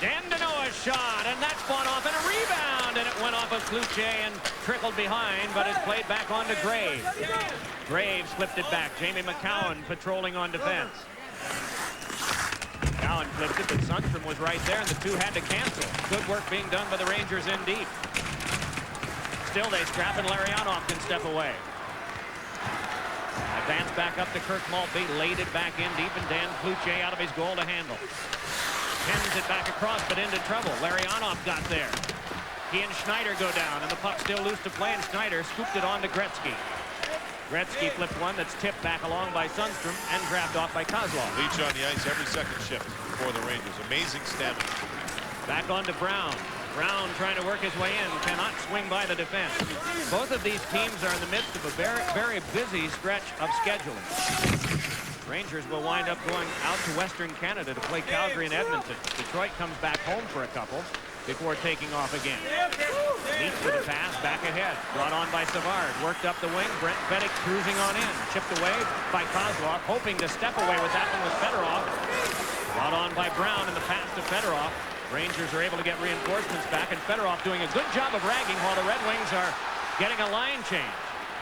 S2: Dandinoa's shot, and that's fought off, and a rebound, and it went off of Cloutier and trickled behind, but it's played back on to Graves. Graves flipped it back. Jamie McCowan patrolling on defense. McCowan flipped it, but Sundstrom was right there, and the two had to cancel. Good work being done by the Rangers in deep. Still they scrap, and Larionov can step away. Advance back up to Kirk Maltby, laid it back in deep, and Dan Cloutier out of his goal to handle. Pins it back across, but into trouble. Larionov got there. He and Schneider go down, and the puck still loose to play, and Schneider scooped it on to Gretzky. Gretzky flipped one that's tipped back along by Sundstrom and grabbed off by Kozlov.
S1: Leach on the ice every second shift for the Rangers. Amazing stamina.
S2: Back on to Brown. Brown trying to work his way in, cannot swing by the defense. Both of these teams are in the midst of a very, very busy stretch of scheduling. Rangers will wind up going out to Western Canada to play Calgary and Edmonton. Detroit comes back home for a couple before taking off again. Leach with a pass, back ahead. Brought on by Savard. Worked up the wing. Brent Vedek cruising on in. Chipped away by Kozlov, hoping to step away with that one with Fedorov. Brought on by Brown in the pass to Fedorov. Rangers are able to get reinforcements back, and Fedorov doing a good job of ragging while the Red Wings are getting a line change.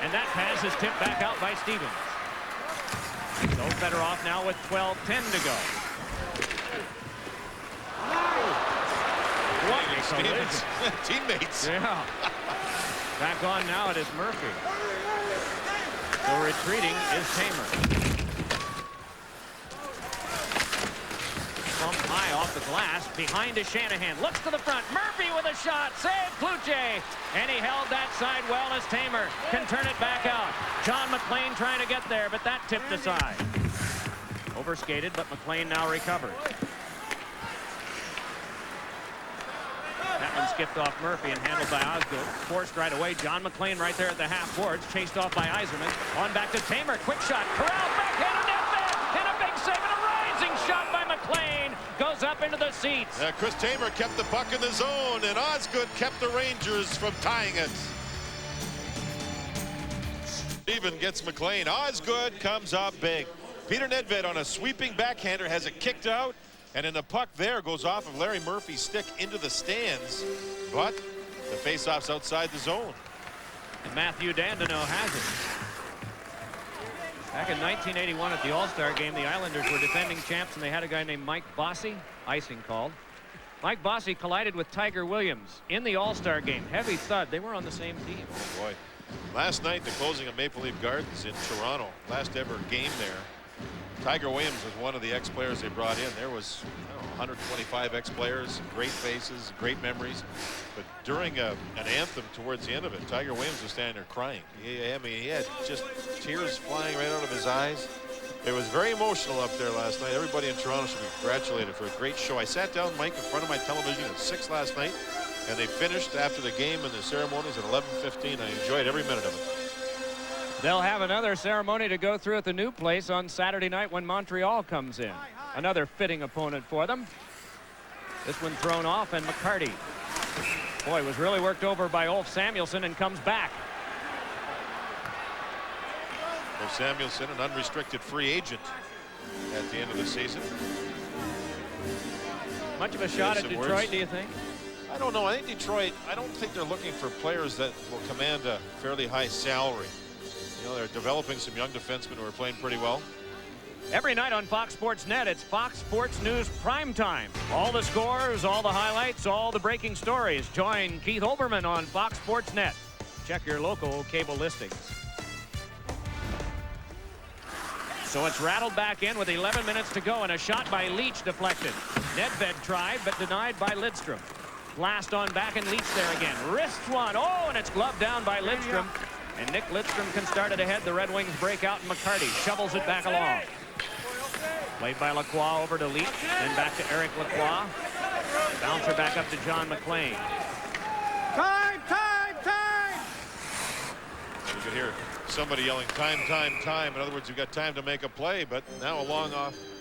S2: And that pass is tipped back out by Stevens. So Fedorov now with 12:10 to go. What a collision.
S1: Teammates.
S2: Yeah. Back on now, it is Murphy. So retreating is Tamer. From high off the glass. Behind to Shanahan. Looks to the front. Murphy with a shot. Save Kluche. And he held that side well as Tamer can turn it back out. John McLean trying to get there, but that tipped aside. Overskated, but McLean now recovers. That one skipped off Murphy and handled by Osgood. Forced right away. John McLean right there at the half boards. Chased off by Yzerman. On back to Tamer. Quick shot. Corralled backhanded net back. And a big save and a rising shot by McLean. Goes up into the seats.
S1: Chris Tamer kept the puck in the zone, and Osgood kept the Rangers from tying it. Steven gets McLean. Osgood comes up big. Peter Nedved on a sweeping backhander has it kicked out. And then the puck there goes off of Larry Murphy's stick into the stands, but the faceoff's outside the zone.
S2: And Matthew Dandino has it. Back in 1981 at the All-Star game, the Islanders were defending champs, and they had a guy named Mike Bossy, icing called. Mike Bossy collided with Tiger Williams in the All-Star game. Heavy thud. They were on the same team.
S1: Oh boy. Last night, the closing of Maple Leaf Gardens in Toronto, last ever game there. Tiger Williams was one of the ex-players they brought in. There was 125 ex-players, great faces, great memories. But during an anthem towards the end of it, Tiger Williams was standing there crying. I mean, he had just tears flying right out of his eyes. It was very emotional up there last night. Everybody in Toronto should be congratulated for a great show. I sat down, Mike, in front of my television at 6 last night, and they finished after the game and the ceremonies at 11:15. I enjoyed every minute of it.
S2: They'll have another ceremony to go through at the new place on Saturday night when Montreal comes in. Another fitting opponent for them. This one thrown off, and McCarty, boy, was really worked over by Ulf Samuelsson and comes back.
S1: Ulf Samuelsson, an unrestricted free agent at the end of the season.
S2: Much of a shot at Detroit, do you think?
S1: I don't know. I think Detroit, I don't think they're looking for players that will command a fairly high salary. You know, they're developing some young defensemen who are playing pretty well.
S2: Every night on Fox Sports Net, it's Fox Sports News Primetime. All the scores, all the highlights, all the breaking stories. Join Keith Olbermann on Fox Sports Net. Check your local cable listings. So it's rattled back in with 11 minutes to go, and a shot by Leach deflected. Nedved tried, but denied by Lidstrom. Blast on back, and Leach there again. Wrists one. Oh, and it's gloved down by Lidstrom. And Nick Lidstrom can start it ahead. The Red Wings break out, and McCarty shovels it back along. Played by Lacroix over to Leach, then back to Eric Lacroix. Bouncer back up to John McLean.
S8: Time, time, time!
S1: You could hear somebody yelling, time, time, time. In other words, you've got time to make a play, but now a long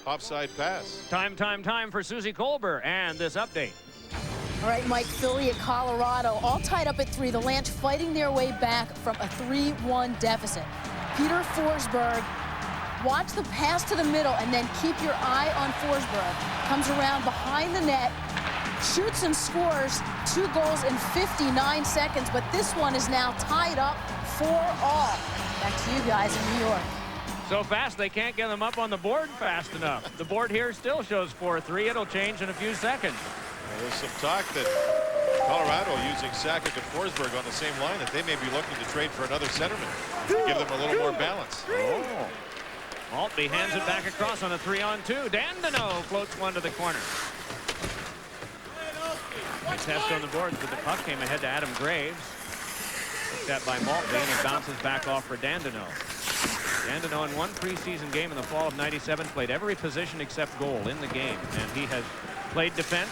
S1: offside pass.
S2: Time, time, time for Susie Kolber and this update.
S3: All right, Mike, Philly at Colorado, all tied up at 3. The Lanch fighting their way back from a 3-1 deficit. Peter Forsberg, watch the pass to the middle and then keep your eye on Forsberg. Comes around behind the net, shoots and scores 2 goals in 59 seconds, but this one is now tied up 4-all. Back to you guys in New York.
S2: So fast they can't get them up on the board fast enough. The board here still shows 4-3. It'll change in a few seconds.
S1: There's some talk that Colorado, using Sakic and Forsberg on the same line, that they may be looking to trade for another centerman to give them a little more balance.
S2: Oh. Maltby hands it back across on a 3-on-2. Dandino floats one to the corner. Nice test on the boards, but the puck came ahead to Adam Graves. Picked up by Maltby, and it bounces back off for Dandino. Dandino in one preseason game in the fall of '97 played every position except goal in the game, and he has played defense.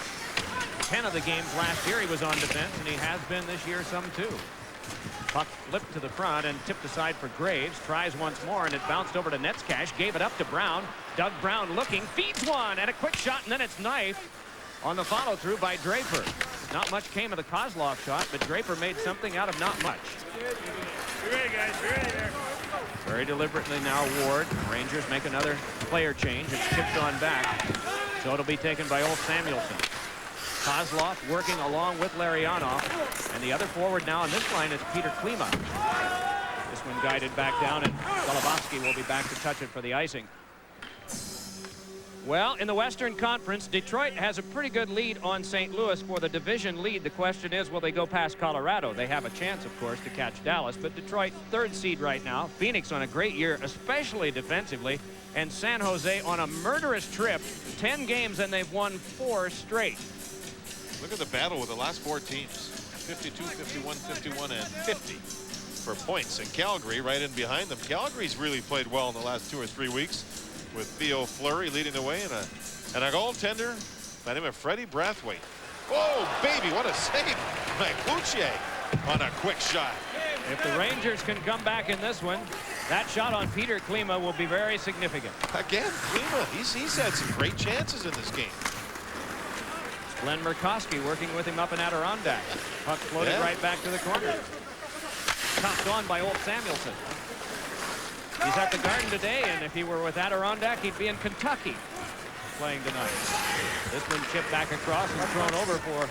S2: 10 of the games last year he was on defense, and he has been this year some too. Puck flipped to the front and tipped aside for Graves. Tries once more, and it bounced over to Netzcash. Gave it up to Brown. Doug Brown looking, feeds one, and a quick shot, and then it's knifed on the follow-through by Draper. Not much came of the Kozlov shot, but Draper made something out of not much.
S8: You're ready, guys. You're ready there.
S2: Very deliberately now Ward. Rangers make another player change. It's tipped on back, so it'll be taken by Ulf Samuelsson. Kozlov working along with Larionov, and the other forward now on this line is Peter Klima. This one guided back down, and Golubowski will be back to touch it for the icing. Well, in the Western Conference, Detroit has a pretty good lead on St. Louis for the division lead. The question is, will they go past Colorado? They have a chance, of course, to catch Dallas, but Detroit, 3rd seed right now. Phoenix on a great year, especially defensively, and San Jose on a murderous trip, 10 games, and they've won 4 straight.
S1: Look at the battle with the last 4 teams. 52, 51, 51, and 50 for points. And Calgary right in behind them. Calgary's really played well in the last 2 or 3 weeks, with Theo Fleury leading the way, and a goaltender by the name of Freddie Brathwaite. Oh, baby, what a save by Cloutier on a quick shot.
S2: If the Rangers can come back in this one, that shot on Peter Klima will be very significant.
S1: Again, Klima, he's had some great chances in this game.
S2: Glenn Murkowski working with him up in Adirondack. Puck floated right back to the corner. Topped on by Ulf Samuelsson. He's at the Garden today, and if he were with Adirondack, he'd be in Kentucky playing tonight. This one chipped back across and thrown over for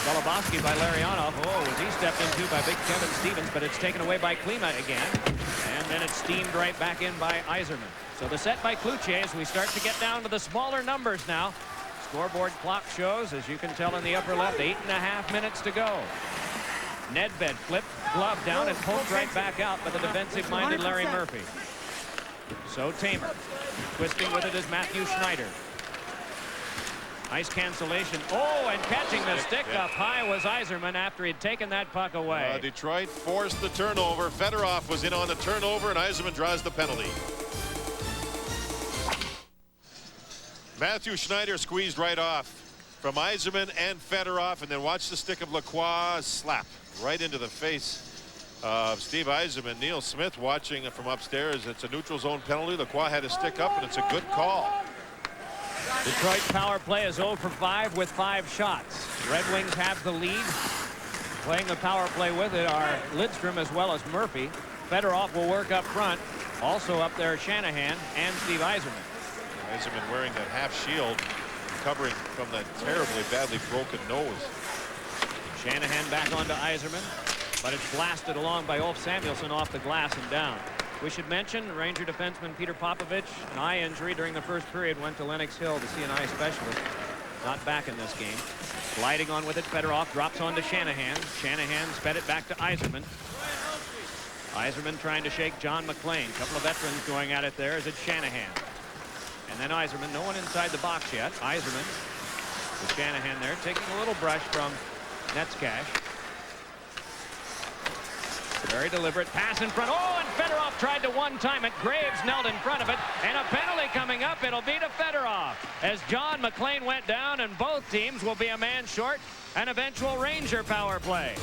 S2: Goluboski by Larionov. Oh, was he stepped into by big Kevin Stevens, but it's taken away by Klima again. And then it's steamed right back in by Yzerman. So the set by Cloutier as we start to get down to the smaller numbers now. Scoreboard clock shows, as you can tell in the upper left, 8.5 minutes to go. Nedved flipped, glove down, and poked right back out by the defensive-minded Larry Murphy. So Tamer, twisting with it is Matthew Schneider. Nice cancellation. Oh, and catching the stick up high was Yzerman after he'd taken that puck away.
S1: Detroit forced the turnover. Fedorov was in on the turnover, and Yzerman draws the penalty. Matthew Schneider squeezed right off from Yzerman and Fedorov, and then watch the stick of Lacroix slap right into the face of Steve Yzerman. Neil Smith watching from upstairs. It's a neutral zone penalty. Lacroix had his stick up, and it's a good call.
S2: Detroit power play is 0 for 5 with 5 shots. Red Wings have the lead. Playing the power play with it are Lidstrom as well as Murphy. Fedorov will work up front. Also up there Shanahan and Steve Yzerman.
S1: Yzerman wearing that half shield, recovering from that terribly badly broken nose.
S2: Shanahan back onto Yzerman, but it's blasted along by Ulf Samuelsson off the glass and down. We should mention Ranger defenseman Peter Popovich, an eye injury during the first period, went to Lenox Hill to see an eye specialist. Not back in this game. Gliding on with it, Fedorov drops on to Shanahan. Shanahan sped it back to Yzerman. Yzerman trying to shake John McLean. A couple of veterans going at it there as it's Shanahan. And then Yzerman, no one inside the box yet. Yzerman with Shanahan there, taking a little brush from Netzcash. Very deliberate pass in front. Oh, and Fedorov tried to one-time it. Graves knelt in front of it, and a penalty coming up. It'll be to Fedorov as John McLean went down, and both teams will be a man short. An eventual Ranger power play.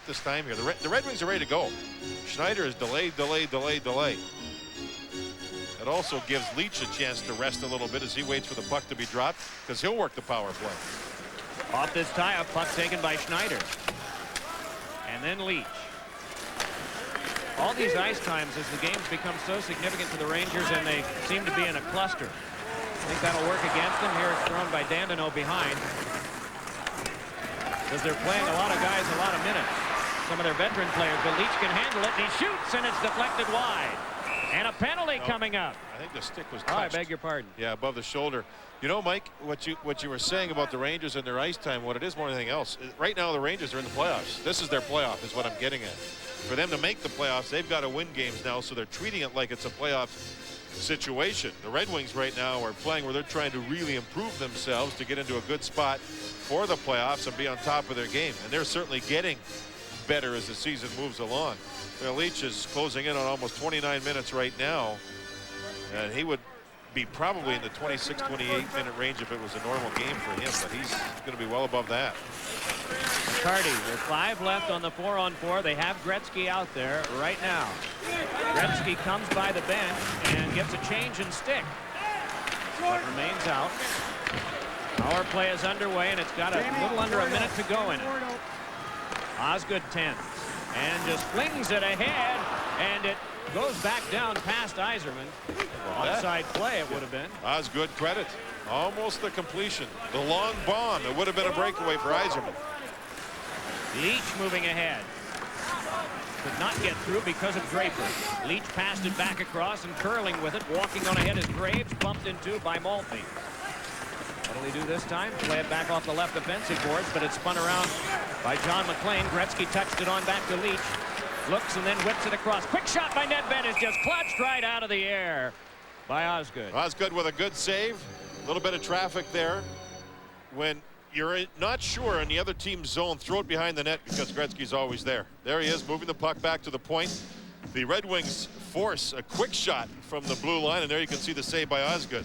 S1: This time here, the Red Wings are ready to go. Schneider is delayed. It also gives Leach a chance to rest a little bit as he waits for the puck to be dropped, because he'll work the power play.
S2: Off this tie-up, puck taken by Schneider. And then Leach. All these ice times as the games become so significant to the Rangers, and they seem to be in a cluster. I think that'll work against them. Here it's thrown by Dandino behind, because they're playing a lot of guys a lot of minutes. Some of their veteran players, but Leach can handle it, and he shoots, and it's deflected wide. And a penalty coming up.
S1: I think the stick was touched.
S2: Oh, I beg your pardon.
S1: Yeah, above the shoulder. You know, Mike, what you were saying about the Rangers and their ice time, what it is more than anything else, right now the Rangers are in the playoffs. This is their playoff, is what I'm getting at. For them to make the playoffs, they've got to win games now, so they're treating it like it's a playoff situation. The Red Wings right now are playing where they're trying to really improve themselves to get into a good spot for the playoffs and be on top of their game. And they're certainly getting better as the season moves along. Leach is closing in on almost 29 minutes right now, and he would be probably in the 26-28 minute range if it was a normal game for him, but he's going to be well above that.
S2: McCarty with 5 left on the 4-on-4. They have Gretzky out there right now. Gretzky comes by the bench and gets a change in stick, but remains out. Power play is underway, and it's got a little under a minute to go in it. Osgood 10 and just flings it ahead, and it goes back down past Yzerman. Onside play it would have been.
S1: Osgood credit. Almost the completion. The long bomb. It would have been a breakaway for Yzerman.
S2: Leach moving ahead. could not get through because of Draper. Leach passed it back across and curling with it. Walking on ahead is Graves, bumped into by Maltby. What'll he do this time? Play it back off the left defensive boards, but it's spun around by John McLean. Gretzky touched it on back to Leach. Looks and then whips it across. Quick shot by Nedved is just clutched right out of the air by Osgood.
S1: Osgood with a good save. A little bit of traffic there. When you're not sure in the other team's zone, throw it behind the net because Gretzky's always there. There he is, moving the puck back to the point. The Red Wings force a quick shot from the blue line, and there you can see the save by Osgood.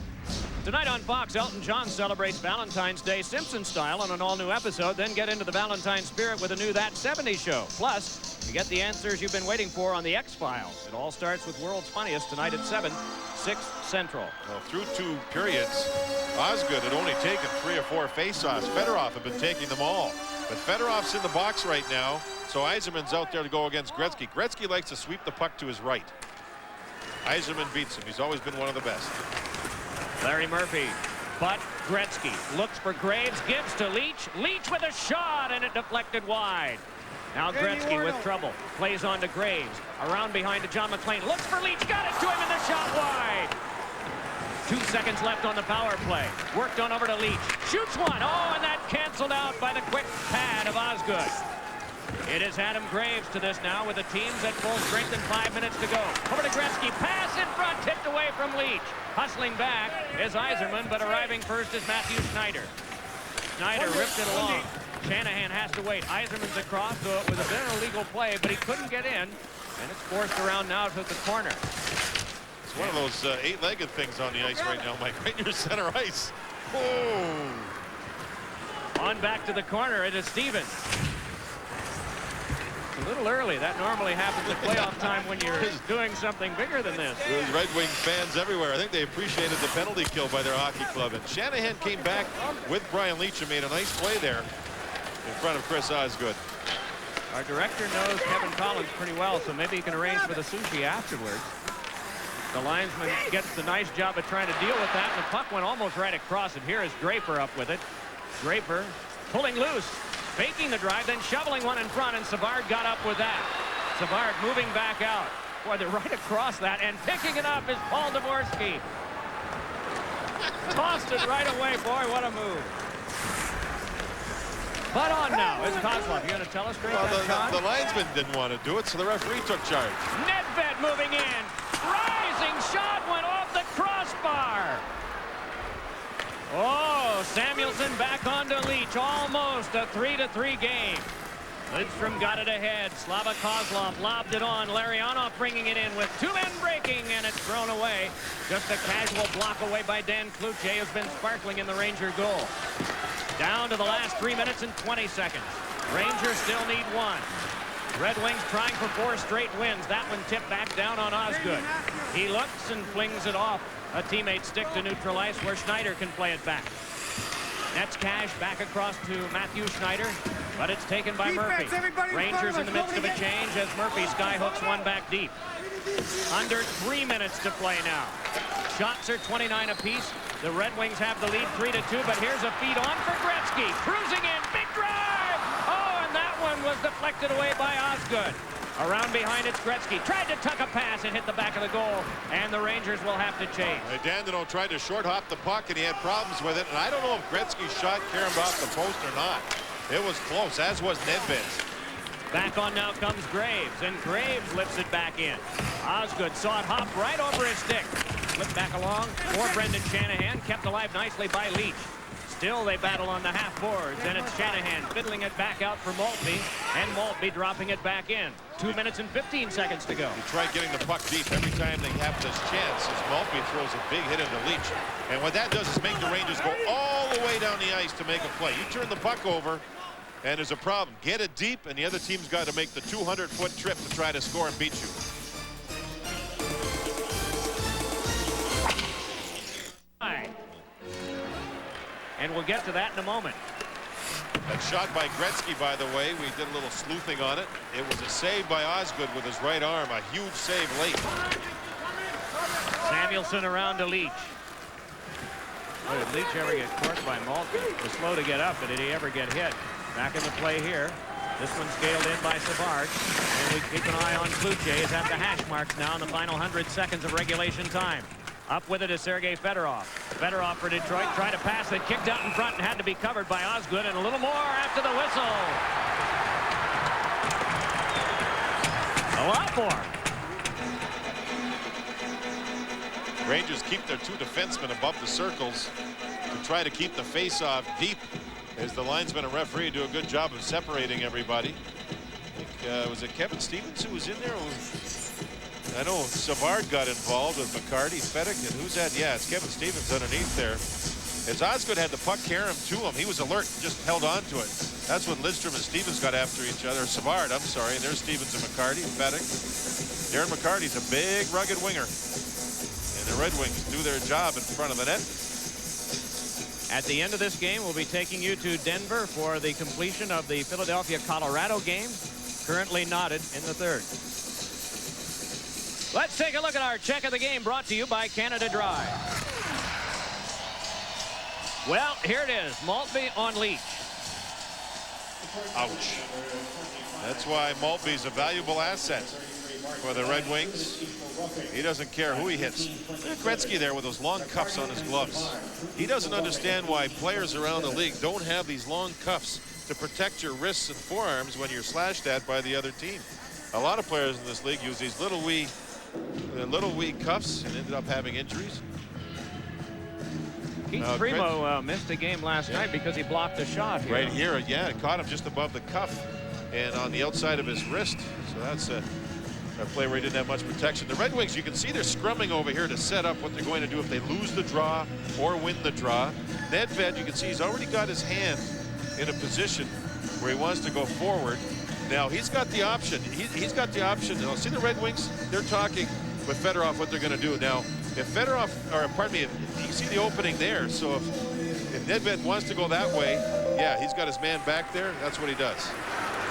S2: Tonight on Fox, Elton John celebrates Valentine's Day Simpson style on an all-new episode. Then get into the Valentine spirit with a new That 70s Show. Plus, you get the answers you've been waiting for on the X-Files. It all starts with World's Funniest tonight at 7, 6 Central.
S1: Well, through 2 periods, Osgood had only taken 3 or 4 faceoffs. Fedorov had been taking them all. But Fedorov's in the box right now, so Yzerman's out there to go against Gretzky. Gretzky likes to sweep the puck to his right. Yzerman beats him. He's always been one of the best.
S2: Larry Murphy, but Gretzky looks for Graves, gives to Leach. Leach with a shot, and it deflected wide. Now Gretzky with trouble. Plays on to Graves. Around behind to John McLean. Looks for Leach. Got it to him, and the shot wide. 2 seconds left on the power play. Worked on over to Leach. Shoots one. Oh, and that canceled out by the quick pad of Osgood. It is Adam Graves to this now with the teams at full strength and 5 minutes to go. Over to Gretzky. Pass in front. Tipped away from Leach. Hustling back is Yzerman, but arriving first is Matthew Schneider. Schneider ripped it along. Shanahan has to wait. Yzerman's across, so it was a bit of a legal play, but he couldn't get in, and it's forced around now to the corner.
S1: It's one of those 8-legged things on the ice right now, Mike. Right near center ice. Oh!
S2: On back to the corner, it is Stevens. A little early. That normally happens at playoff time when you're doing something bigger than this.
S1: There's Red Wing fans everywhere. I think they appreciated the penalty kill by their hockey club. And Shanahan came back with Brian Leach and made a nice play there in front of Chris Osgood.
S2: Our director knows Kevin Collins pretty well, so maybe he can arrange for the sushi afterwards. The linesman gets the nice job of trying to deal with that, and the puck went almost right across it. Here is Draper up with it. Draper pulling loose. Faking the drive, then shoveling one in front, and Savard got up with that. Savard moving back out. Boy, they're right across that, and picking it up is Paul Dvorsky. Tossed it right away. Boy, what a move. But on now is Kozlov. You going to tell us straight that
S1: the linesman didn't want to do it, so the referee took charge.
S2: Nedved moving in. Rising shot went off the crossbar. Oh, Samuelson back onto Leach. Almost a 3-3 game. Lidstrom got it ahead. Slava Kozlov lobbed it on. Larionov bringing it in with 2 men breaking, and it's thrown away. Just a casual block away by Dan Cloutier, who's been sparkling in the Ranger goal. Down to the last 3 minutes and 20 seconds. Rangers still need 1. Red Wings trying for 4 straight wins. That one tipped back down on Osgood. He looks and flings it off a teammate's stick to neutral ice where Schneider can play it back. Nets cash back across to Matthew Schneider, but it's taken by Murphy. Rangers in the midst of a change as Murphy skyhooks one back deep. Under 3 minutes to play now. Shots are 29 apiece. The Red Wings have the lead 3-2, but here's a feed on for Gretzky. Cruising in, big drive! Oh, and that one was deflected away by Osgood. Around behind it's Gretzky. Tried to tuck a pass and hit the back of the goal, and the Rangers will have to chase.
S1: Dandino tried to short hop the puck, and he had problems with it. And I don't know if Gretzky's shot caromed off the post or not. It was close, as was Nedved's.
S2: Back on now comes Graves, and Graves lifts it back in. Osgood saw it hop right over his stick. Flipped back along for Brendan Shanahan, kept alive nicely by Leach. Still they battle on the half boards, and it's Shanahan fiddling it back out for Maltby, and Maltby dropping it back in. 2 minutes and 15 seconds to go.
S1: He tried getting the puck deep every time they have this chance as Maltby throws a big hit into Leach. And what that does is make the Rangers go all the way down the ice to make a play. You turn the puck over, and there's a problem. Get it deep, and the other team's got to make the 200-foot trip to try to score and beat you.
S2: And we'll get to that in a moment.
S1: That shot by Gretzky, by the way, we did a little sleuthing on it. It was a save by Osgood with his right arm, a huge save late.
S2: Samuelson around to Leach. Oh, did Leach ever get corked by Maltby? He was slow to get up, but did he ever get hit? Back in the play here. This one's scaled in by Savard. And we keep an eye on Kluche. He's at the hash marks now in the final 100 seconds of regulation time. Up with it is Sergei Fedorov. Fedorov for Detroit tried to pass it, kicked out in front and had to be covered by Osgood, and a little more after the whistle. A lot more.
S1: Rangers keep their two defensemen above the circles to try to keep the face-off deep, as the linesman and referee do a good job of separating everybody. I think, was it Kevin Stevens who was in there? I know Savard got involved with McCarty, Fedek, and who's that? Yeah, it's Kevin Stevens underneath there. As Osgood had the puck carry him to him, he was alert, just held on to it. That's when Lidstrom and Stevens got after each other. Savard, I'm sorry. And there's Stevens and McCarty, Fedek. Darren McCarty's a big, rugged winger. And the Red Wings do their job in front of the net.
S2: At the end of this game, we'll be taking you to Denver for the completion of the Philadelphia-Colorado game, currently knotted in the third. Let's take a look at our check of the game, brought to you by Canada Dry. Well, here it is. Maltby on Leach.
S1: Ouch. That's why Maltby's a valuable asset for the Red Wings. He doesn't care who he hits. Gretzky there with those long cuffs on his gloves. He doesn't understand why players around the league don't have these long cuffs to protect your wrists and forearms when you're slashed at by the other team. A lot of players in this league use these little wee cuffs and ended up having injuries.
S2: Keith Primo missed a game last night because he blocked a shot here.
S1: Right here, yeah, it caught him just above the cuff and on the outside of his wrist. So that's a play where he didn't have much protection. The Red Wings, you can see they're scrumming over here to set up what they're going to do if they lose the draw or win the draw. Nedved, you can see he's already got his hand in a position where he wants to go forward. Now he's got the option. He's got the option. Now, see the Red Wings? They're talking with Fedorov what they're going to do. Now, if Fedorov, or pardon me, if you see the opening there. So if Nedved wants to go that way, yeah, he's got his man back there. That's what he does.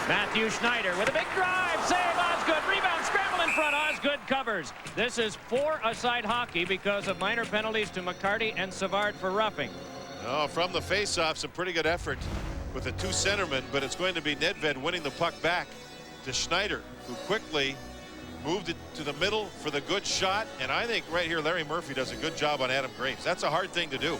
S2: Matthew Schneider with a big drive. Save Osgood. Rebound. Scramble in front. Osgood covers. This is 4-a-side hockey because of minor penalties to McCarty and Savard for roughing.
S1: Oh, from the faceoff, some pretty good effort with the two centermen, but it's going to be Nedved winning the puck back to Schneider, who quickly moved it to the middle for the good shot. And I think right here Larry Murphy does a good job on Adam Graves. That's a hard thing to do.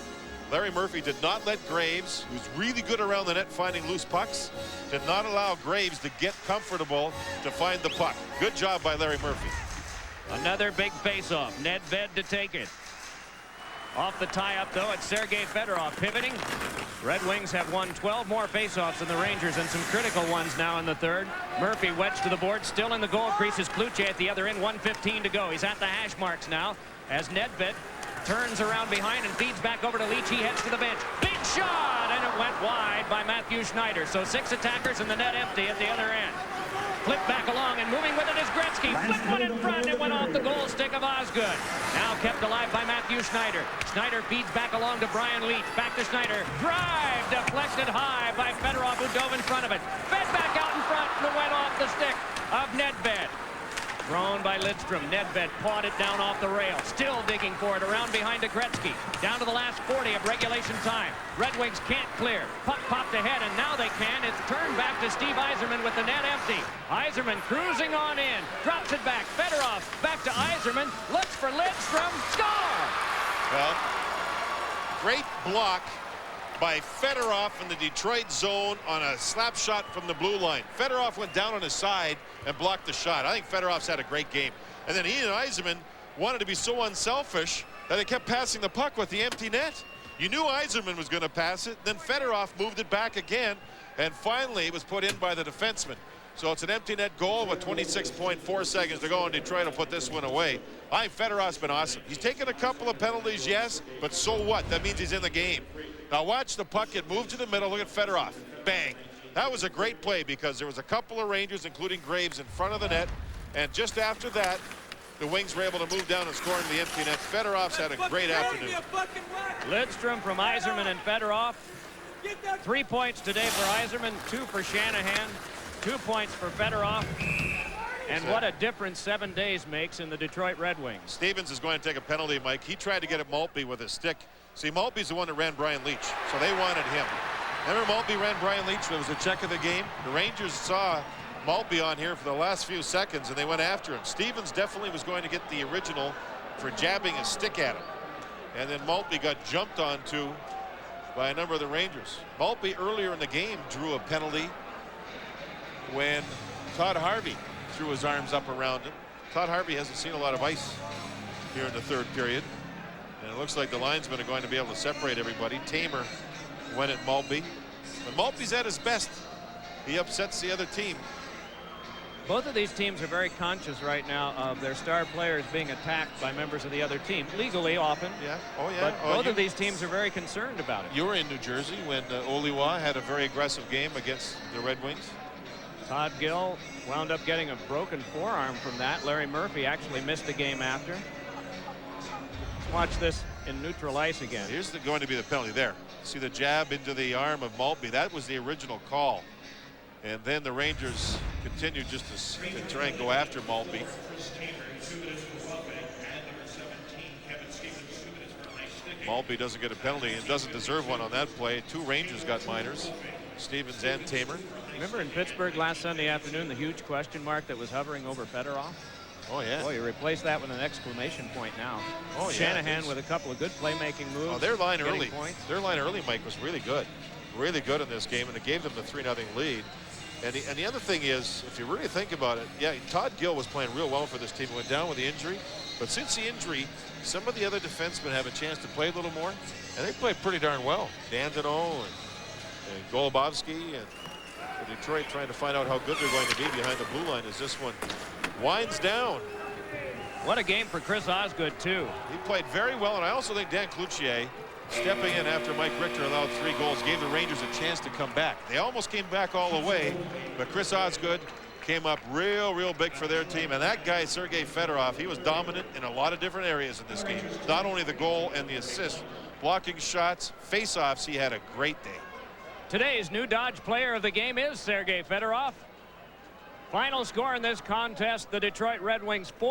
S1: Larry Murphy did not let Graves, who's really good around the net finding loose pucks, did not allow Graves to get comfortable to find the puck. Good job by Larry Murphy.
S2: Another big face-off. Nedved to take it. Off the tie-up, though, it's Sergei Fedorov pivoting. Red Wings have won 12 more face-offs than the Rangers, and some critical ones now in the third. Murphy wedged to the board, still in the goal crease is Kluche at the other end, 1:15 to go. He's at the hash marks now as Nedved turns around behind and feeds back over to Leach. He heads to the bench. Big shot, and it went wide by Matthew Schneider. So 6 attackers and the net empty at the other end. Flip back along and moving with it is Gretzky. Flip one in front. It went off the goal stick of Osgood. Now kept alive by Matthew Schneider. Schneider feeds back along to Brian Leach. Back to Schneider. Drive deflected high by Fedorov, who dove in front of it. Fed back out in front and it went off the stick of Nedved. Thrown by Lidstrom. Nedved pawed it down off the rail. Still digging for it around behind to Gretzky. Down to the last 40 of regulation time. Red Wings can't clear. Puck popped ahead, and now they can. It's turned back to Steve Yzerman with the net empty. Yzerman cruising on in. Drops it back. Fedorov back to Yzerman. Looks for Lidstrom. Score!
S1: Well, great block by Fedorov in the Detroit zone on a slap shot from the blue line. Fedorov went down on his side and blocked the shot. I think Fedorov's had a great game. And then he and Yzerman wanted to be so unselfish that they kept passing the puck with the empty net. You knew Yzerman was going to pass it. Then Fedorov moved it back again. And finally, it was put in by the defenseman. So it's an empty net goal with 26.4 seconds to go, and Detroit will put this one away. I think Fedorov's been awesome. He's taken a couple of penalties, yes, but so what? That means he's in the game. Now watch the puck get moved to the middle. Look at Fedorov. Bang. That was a great play because there was a couple of Rangers, including Graves, in front of the net. And just after that, the Wings were able to move down and score in the empty net. Fedorov's had a great afternoon.
S2: Lidstrom from Yzerman and Fedorov. 3 points today for Yzerman, 2 for Shanahan, 2 points for Fedorov. And what a difference 7 days makes in the Detroit Red Wings.
S1: Stevens is going to take a penalty, Mike. He tried to get at Maltby with his stick. See, Maltby's the one that ran Brian Leach, so they wanted him. Remember Maltby ran Brian Leach. It was a check of the game. The Rangers saw Maltby on here for the last few seconds, and they went after him. Stevens definitely was going to get the original for jabbing a stick at him. And then Maltby got jumped onto by a number of the Rangers. Maltby earlier in the game drew a penalty when Todd Harvey threw his arms up around him. Todd Harvey hasn't seen a lot of ice here in the third period. And it looks like the linesmen are going to be able to separate everybody. Tamer went at Maltby. When Maltby's at his best, he upsets the other team.
S2: Both of these teams are very conscious right now of their star players being attacked by members of the other team, legally often.
S1: Yeah. Oh, yeah.
S2: But both of these teams are very concerned about it.
S1: You were in New Jersey when Oliwa had a very aggressive game against the Red Wings.
S2: Todd Gill wound up getting a broken forearm from that. Larry Murphy actually missed the game after. Let's watch this in neutral ice again.
S1: Here's going to be the penalty there. See the jab into the arm of Maltby. That was the original call. And then the Rangers continued just to try and go after Maltby. Maltby doesn't get a penalty and doesn't deserve one on that play. Two Rangers got minors, Stevens and Tamer.
S2: Remember in Pittsburgh last Sunday afternoon, the huge question mark that was hovering over Fedorov?
S1: Oh, yeah.
S2: Boy, you replace that with an exclamation point now.
S1: Oh,
S2: Shanahan
S1: yeah,
S2: with a couple of good playmaking moves.
S1: Oh, their line early.
S2: Points.
S1: Their line early, Mike, was really good. Really good in this game, and it gave them the 3-0 lead. And the other thing is, if you really think about it, yeah, Todd Gill was playing real well for this team. He went down with the injury. But since the injury, some of the other defensemen have a chance to play a little more. And they played pretty darn well. Dandino and Golubovsky and Detroit trying to find out how good they're going to be behind the blue line as this one winds down.
S2: What a game for Chris Osgood, too.
S1: He played very well, and I also think Dan Cloutier, stepping in after Mike Richter allowed 3 goals, gave the Rangers a chance to come back. They almost came back all the way, but Chris Osgood came up real big for their team. And that guy, Sergei Fedorov, he was dominant in a lot of different areas in this game. Not only the goal and the assist, blocking shots, face-offs, he had a great day.
S2: Today's new Dodge player of the game is Sergei Fedorov. Final score in this contest, the Detroit Red Wings 4.